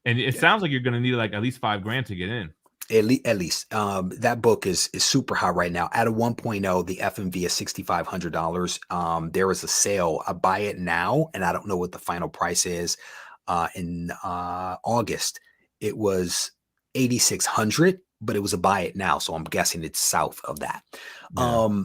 and it sounds like you're going to need like at least $5,000 to get in. At least that book is super hot right now. At a 1.0, the FMV is $6,500. There is a sale. I buy it now, and I don't know what the final price is. In August, it was $8,600, but it was a buy it now, so I'm guessing it's south of that. Yeah.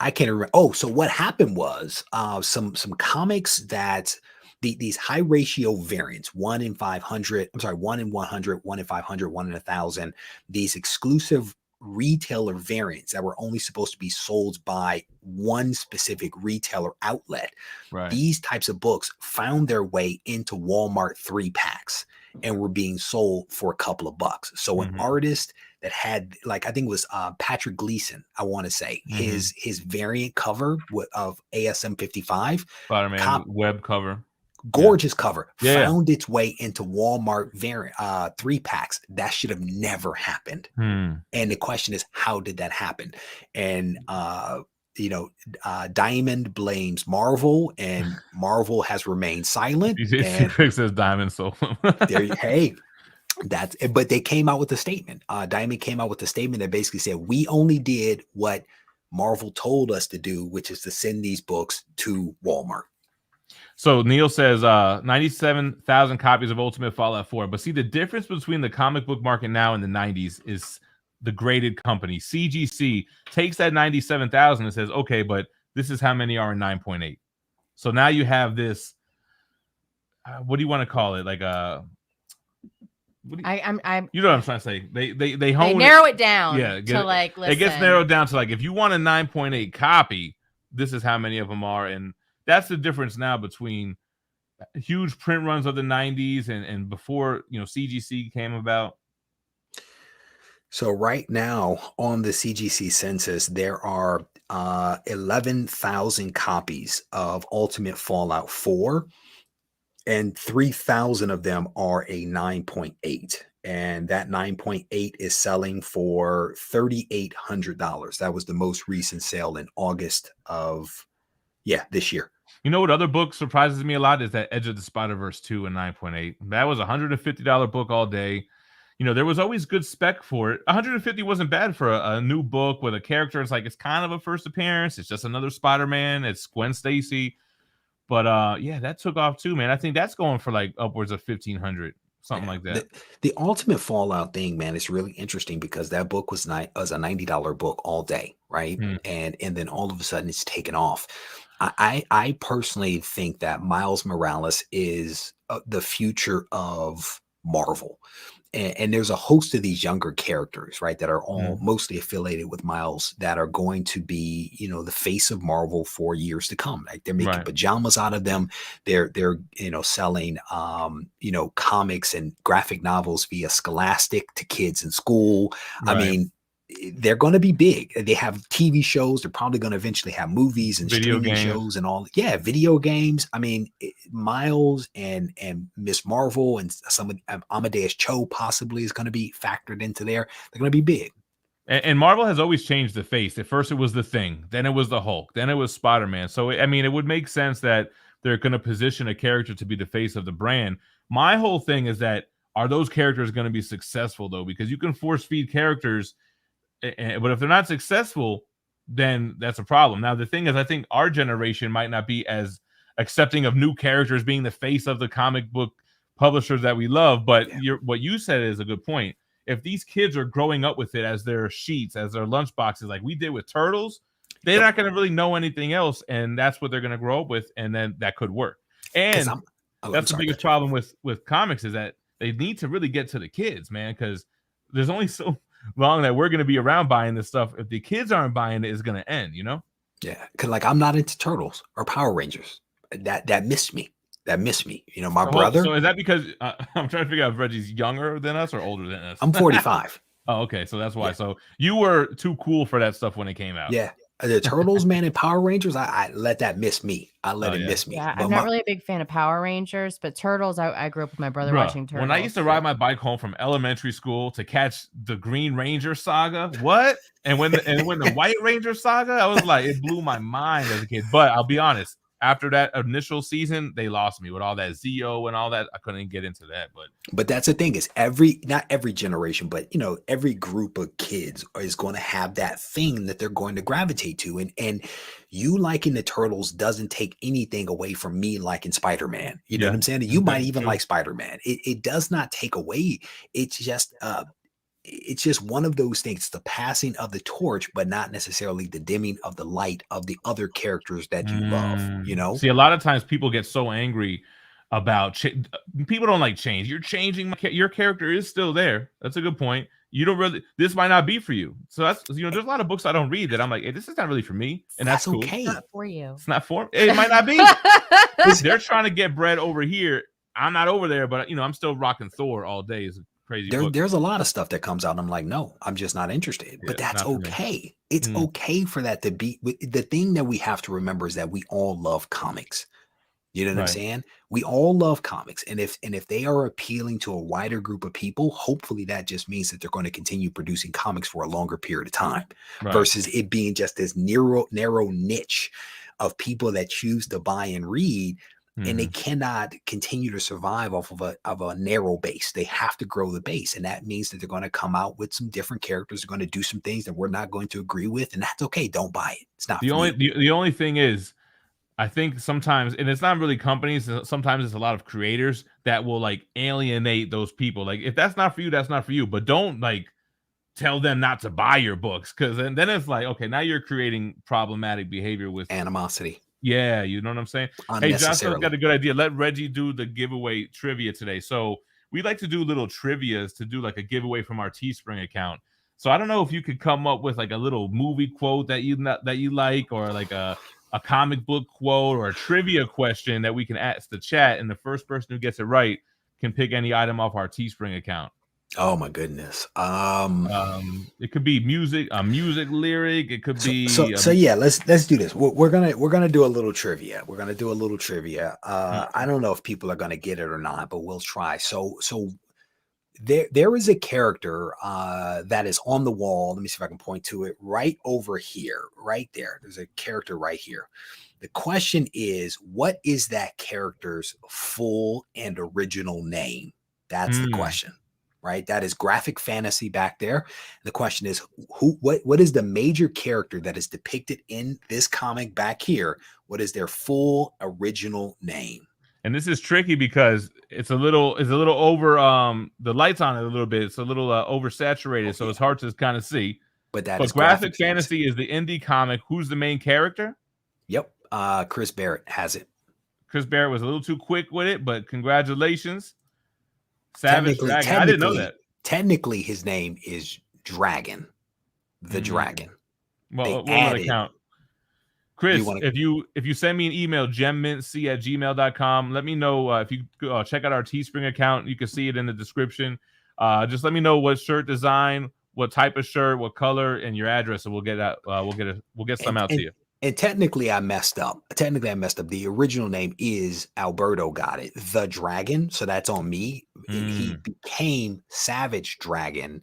I can't remember. Oh, so what happened was some comics that these high ratio variants, 1 in 500, I'm sorry, 1 in 100, 1 in 500, 1 in 1,000, these exclusive retailer variants that were only supposed to be sold by one specific retailer outlet. Right. These types of books found their way into Walmart 3-packs and were being sold for a couple of bucks. So an artist that had, like, I think it was Patrick Gleason, I want to say, his variant cover of ASM 55, Spider-Man web cover. Gorgeous cover, found Yeah. its way into Walmart variant 3-packs. That should have never happened. And the question is, how did that happen? And Diamond blames Marvel, and Marvel has remained silent. And says Diamond sold him. Hey, that's it. But they came out with a statement. Diamond came out with a statement that basically said, we only did what Marvel told us to do, which is to send these books to Walmart. So Neil says 97,000 copies of Ultimate Fallout 4. But see, the difference between the comic book market now and the 90s is the graded company. CGC takes that 97,000 and says, okay, but this is how many are in 9.8. So now you have this, what do you want to call it? Like you know what I'm trying to say? They narrow it down. Yeah, to like, listen. It gets narrowed down to like, if you want a 9.8 copy, this is how many of them are. And that's the difference now between huge print runs of the 90s and before, CGC came about. So right now on the CGC census, there are 11,000 copies of Ultimate Fallout 4, and 3,000 of them are a 9.8. And that 9.8 is selling for $3,800. That was the most recent sale in August of this year. You know what other book surprises me a lot is that Edge of the Spider-Verse 2 and 9.8. That was a $150 book all day. There was always good spec for it. 150 wasn't bad for a new book with a character. It's like, it's kind of a first appearance. It's just another Spider-Man. It's Gwen Stacy. But that took off too, man. I think that's going for like upwards of 1,500, something like that. The Ultimate Fallout thing, man, is really interesting because that book was a $90 book all day, right? And then all of a sudden it's taken off. I personally think that Miles Morales is the future of Marvel. And there's a host of these younger characters, right, that are all mostly affiliated with Miles that are going to be, the face of Marvel for years to come. Like, they're making pajamas out of them. They're selling, comics and graphic novels via Scholastic to kids in school. Right. I mean, they're going to be big. They have TV shows. They're probably going to eventually have movies and streaming shows and all. Yeah, video games. I mean, Miles and Miss Marvel and some of Amadeus Cho possibly is going to be factored into there. They're going to be big. And Marvel has always changed the face. At first, it was the Thing. Then it was the Hulk. Then it was Spider-Man. So, I mean, it would make sense that they're going to position a character to be the face of the brand. My whole thing is that, are those characters going to be successful, though? Because you can force feed characters, but if they're not successful, then that's a problem. Now, the thing is, I think our generation might not be as accepting of new characters being the face of the comic book publishers that we love. But what you said is a good point. If these kids are growing up with it as their sheets, as their lunchboxes, like we did with Turtles, they're not going to really know anything else. And that's what they're going to grow up with. And then that could work. And that's the biggest problem with comics, is that they need to really get to the kids, man, because there's only so long that we're going to be around buying this stuff. If the kids aren't buying it, it's going to end, Yeah, because like, I'm not into Turtles or Power Rangers. That missed me. My brother. So is that because I'm trying to figure out if Reggie's younger than us or older than us? I'm 45. Oh, okay. So that's why. Yeah. So you were too cool for that stuff when it came out. Yeah. The Turtles, man, and Power Rangers, I let that miss me. I let it miss me. Yeah, I'm not really a big fan of Power Rangers, but Turtles, I grew up with my brother watching Turtles. When I used to ride my bike home from elementary school to catch the Green Ranger saga, and when the White Ranger saga, I was like, it blew my mind as a kid. But I'll be honest, after that initial season, they lost me with all that Zeo and all that. I couldn't get into that, but that's the thing is not every generation, but every group of kids is going to have that thing that they're going to gravitate to, and you liking the Turtles doesn't take anything away from me liking Spider-Man. You know what I'm saying? You might even like Spider-Man. It does not take away. It's just one of those things. It's the passing of the torch, but not necessarily the dimming of the light of the other characters that you love. See, a lot of times people get so angry about people don't like change. You're changing. Your character is still there. That's a good point. You don't really. This might not be for you. So that's there's a lot of books I don't read that I'm like, hey, this is not really for me, and that's cool. Okay. It's not for you. It's not for. It might not be. They're trying to get bread over here. I'm not over there, but I'm still rocking Thor all day. Is crazy. There's a lot of stuff that comes out and I'm like, no, I'm just not interested. But that's okay. It's okay for that to be. The thing that we have to remember is that we all love comics. You know what I'm saying? We all love comics. And if they are appealing to a wider group of people, hopefully that just means that they're going to continue producing comics for a longer period of time versus it being just this narrow niche of people that choose to buy and read. And they cannot continue to survive off of a narrow base. They have to grow the base. And that means that they're going to come out with some different characters. They're going to do some things that we're not going to agree with. And that's okay. Don't buy it. It's not the only thing is, I think sometimes, and it's not really companies, sometimes it's a lot of creators that will like alienate those people. Like, if that's not for you, that's not for you. But don't like tell them not to buy your books, because then it's like, okay, now you're creating problematic behavior with animosity. Yeah, you know what I'm saying? Hey, John's got a good idea. Let Reggie do the giveaway trivia today. So we like to do little trivias to do like a giveaway from our Teespring account. So I don't know if you could come up with like a little movie quote that you like, or like a comic book quote, or a trivia question that we can ask the chat, and the first person who gets it right can pick any item off our Teespring account. Oh my goodness. It could be a music lyric. It could be so yeah, let's do this. We're gonna do a little trivia. We're gonna do a little trivia. I don't know if people are gonna get it or not, but we'll try. So there is a character that is on the wall. Let me see if I can point to it right over here, right there. There's a character right here. The question is, what is that character's full and original name? That's the question. Right, that is graphic fantasy back there. The question is, what is the major character that is depicted in this comic back here? What is their full original name? And this is tricky because it's a little over the lights on it a little bit. It's a little oversaturated, so it's hard to kind of see. But graphic fantasy is the indie comic. Who's the main character? Yep, Chris Barrett has it. Chris Barrett was a little too quick with it, but congratulations. Savage Dragon. I didn't know that. Technically, his name is Dragon, the Dragon. Well, what would count? Chris, if you send me an email, GemMintC@gmail.com, let me know if you check out our Teespring account. You can see it in the description. Just let me know what shirt design, what type of shirt, what color, and your address, and we'll get some out to you. And technically, I messed up. The original name is Alberto got it, the Dragon. So that's on me. He became Savage Dragon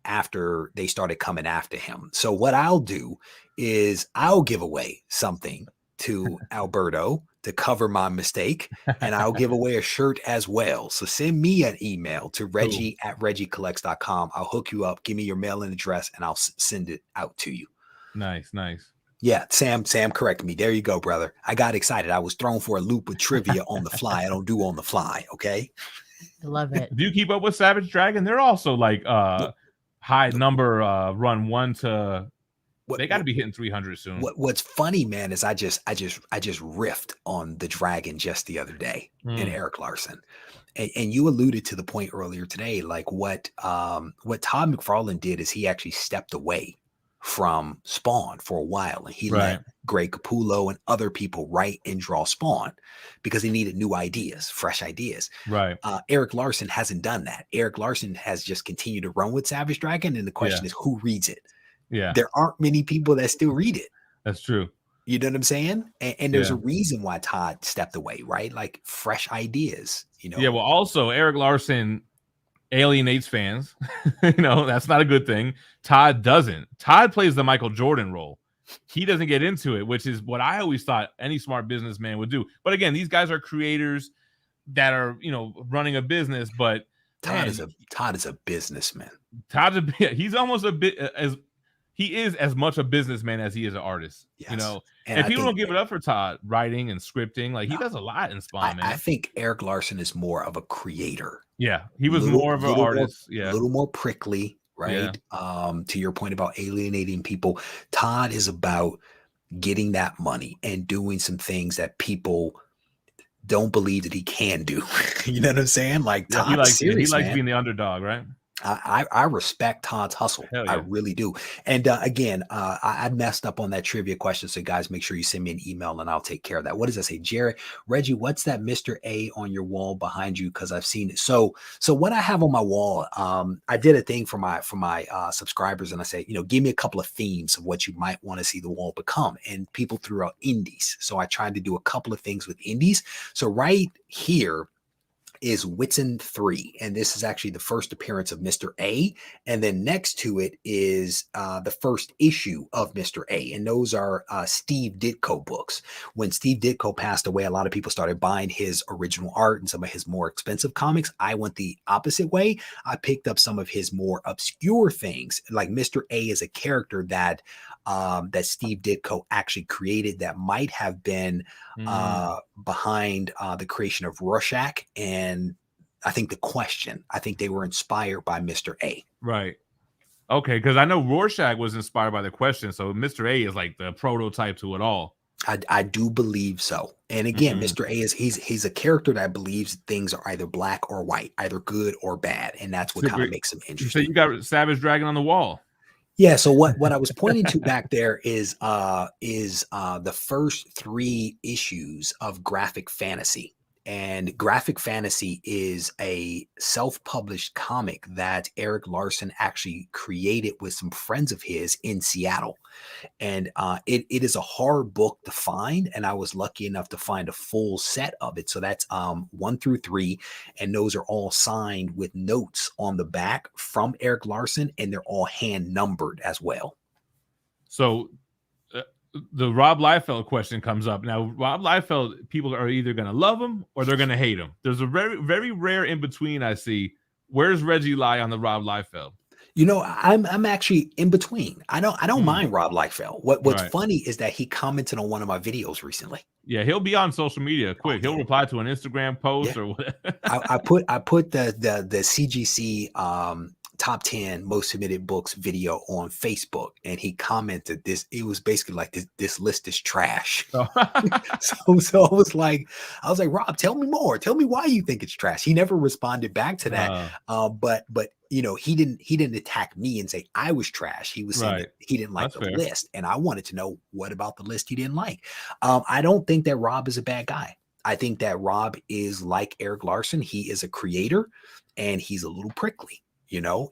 after they started coming after him. So what I'll do is I'll give away something to Alberto to cover my mistake, and I'll give away a shirt as well. So send me an email to Reggie@reggiecollects.com. I'll hook you up. Give me your mailing address, and I'll send it out to you. Nice. Yeah, Sam corrected me. There you go, brother. I got excited. I was thrown for a loop with trivia on the fly. I don't do on the fly, okay? I love it. Do you keep up with Savage Dragon? They're also like high number run 1 to they got to be hitting 300 soon. What's funny, man, is I just riffed on the Dragon just the other day in Eric Larson. And you alluded to the point earlier today, like what Todd McFarlane did is he actually stepped away from Spawn for a while, and he let Greg Capullo and other people write and draw Spawn because he needed new ideas, fresh ideas. Right. Eric Larson hasn't done that. Eric Larson has just continued to run with Savage Dragon, and the question is, who reads it? Yeah, there aren't many people that still read it. That's true. You know what I'm saying? And there's a reason why Todd stepped away, right? Like fresh ideas. Yeah. Well, also Eric Larson alienates fans. That's not a good thing. Todd doesn't. Todd plays the Michael Jordan role. he doesn't get into it, which is what I always thought any smart businessman would do. But again, these guys are creators that are, running a business. But Todd is a businessman. He's almost a bit he is as much a businessman as he is an artist. Yes. And people don't give it up for Todd writing and scripting. Like, he does a lot in Spawn, man. I think Eric Larson is more of a creator. Yeah, he was more of an artist. A little more prickly, right? Yeah. To your point about alienating people, Todd is about getting that money and doing some things that people don't believe that he can do. You know what I'm saying? Like, Todd's he likes serious, being the underdog, right? I respect Todd's hustle. Yeah. I really do. And again, I messed up on that trivia question. So guys, make sure you send me an email and I'll take care of that. What does that say? Jared, Reggie, what's that Mr. A on your wall behind you? Cause I've seen it. So what I have on my wall, I did a thing for my subscribers, and I say, give me a couple of themes of what you might want to see the wall become. And people threw out indies. So I tried to do a couple of things with indies. So right here is Whitson 3, and this is actually the first appearance of Mr. A, and then next to it is the first issue of Mr. A, and those are Steve Ditko books. When Steve Ditko passed away, a lot of people started buying his original art and some of his more expensive comics. I went the opposite way. I picked up some of his more obscure things, like Mr. A is a character that Steve Ditko actually created that might have been behind the creation of Rorschach and I think The Question. I think they were inspired by Mr. A. Right. Okay, because I know Rorschach was inspired by The Question, so Mr. A is like the prototype to it all. I do believe so. And again, Mr. A is he's a character that believes things are either black or white, either good or bad, and that's what kind of makes him interesting. So you got Savage Dragon on the wall. Yeah, so what I was pointing to back there is the first 3 issues of Graphic Fantasy. And Graphic Fantasy is a self-published comic that Eric Larson actually created with some friends of his in Seattle. And it is a hard book to find, and I was lucky enough to find a full set of it. So that's 1 through 3, and those are all signed with notes on the back from Eric Larson, and they're all hand numbered as well. So the Rob Liefeld question comes up. Now, Rob Liefeld, people are either going to love him or they're going to hate him. There's a very, very rare in between I see. Where's Reggie lie on the Rob Liefeld? I'm actually in between. I don't mind Rob Liefeld. What's funny is that he commented on one of my videos recently. Yeah, he'll be on social media quick. He'll reply to an Instagram post or whatever. I put the CGC top 10 most submitted books video on Facebook, and he commented this. It was basically like this list is trash. So I was like, Rob, tell me more. Tell me why you think it's trash. He never responded back to that. But he didn't attack me and say I was trash. He was saying that he didn't like the list, and I wanted to know what about the list he didn't like. I don't think that Rob is a bad guy. I think that Rob is like Eric Larson. He is a creator, and he's a little prickly.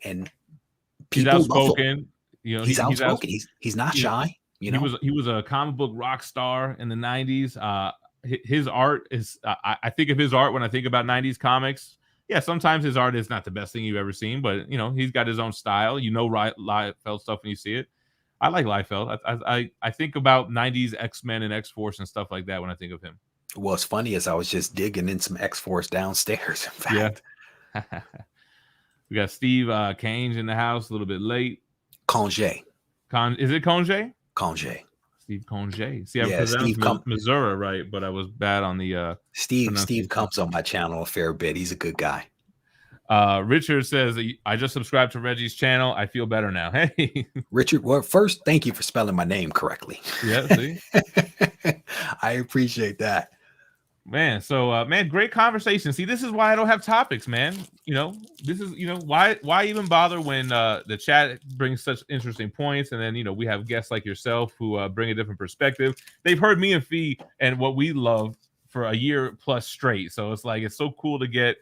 And people he's outspoken. He's outspoken. He's not shy. He was a comic book rock star in the 90s. His art is. I think of his art when I think about 90s comics. Yeah, sometimes his art is not the best thing you've ever seen, but he's got his own style. Liefeld stuff when you see it. I like Liefeld. I think about 90s X-Men and X-Force and stuff like that when I think of him. Well, it's funny as I was just digging in some X-Force downstairs. In fact. Yeah. We got Steve Cange in the house, a little bit late. Conge. Is it Conge? Conge. Steve Conge. See, I pronounced Missouri right, but I was bad on the Steve comes on my channel a fair bit. He's a good guy. Richard says, I just subscribed to Reggie's channel. I feel better now. Hey. Richard, well, first, thank you for spelling my name correctly. Yeah, see? I appreciate that. Man, so great conversation. See, this is why I don't have topics, man. This is why even bother when the chat brings such interesting points, and then we have guests like yourself who bring a different perspective. They've heard me and Fee and what we love for a year plus straight. So it's so cool to get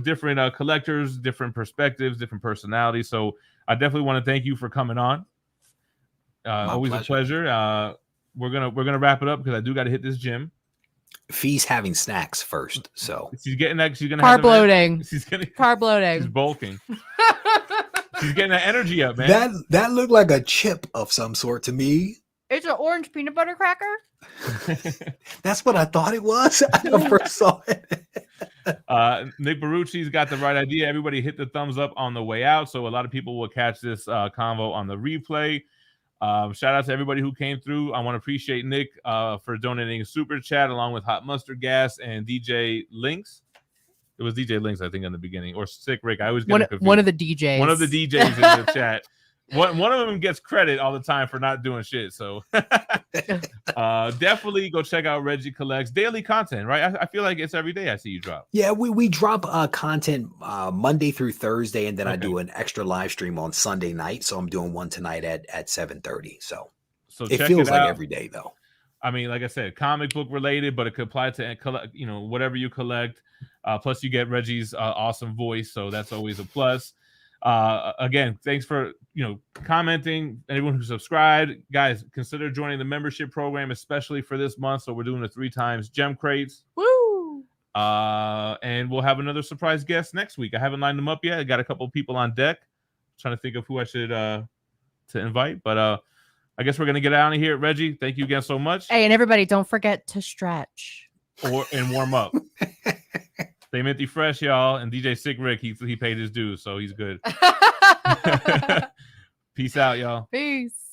different collectors, different perspectives, different personalities. So I definitely want to thank you for coming on. Always a pleasure. We're gonna wrap it up because I do got to hit this gym. Fee's having snacks first, so she's getting that. She's gonna carb loading. She's getting carb loading. She's bulking. She's getting that energy up, man. That looked like a chip of some sort to me. It's an orange peanut butter cracker. That's what I thought it was. I first saw it. Nick Barucci's got the right idea. Everybody hit the thumbs up on the way out, so a lot of people will catch this convo on the replay. Shout out to everybody who came through. I want to appreciate Nick for donating a super chat along with Hot Mustard Gas and DJ Links. It was DJ Links, I think, in the beginning, or Sick Rick. I always get confused. One of the DJs. One of the DJs in the chat. One of them gets credit all the time for not doing shit. So definitely go check out Reggie Collects daily content, right? I feel like it's every day I see you drop. Yeah, we drop content Monday through Thursday, and then I do an extra live stream on Sunday night. So I'm doing one tonight at 7:30. So it feels like every day, though. I mean, like I said, comic book related, but it could apply to whatever you collect. Plus, you get Reggie's awesome voice, so that's always a plus. Again, thanks for commenting. Anyone who subscribed, guys, consider joining the membership program, especially for this month. So we're doing the 3 times gem crates. Woo! And we'll have another surprise guest next week. I haven't lined them up yet. I got a couple of people on deck. Trying to think of who I should to invite, but I guess we're gonna get out of here. Reggie, thank you again so much. Hey, and everybody, don't forget to stretch and warm up. Stay minty fresh, y'all. And DJ Sick Rick, he paid his dues, so he's good. Peace out, y'all. Peace.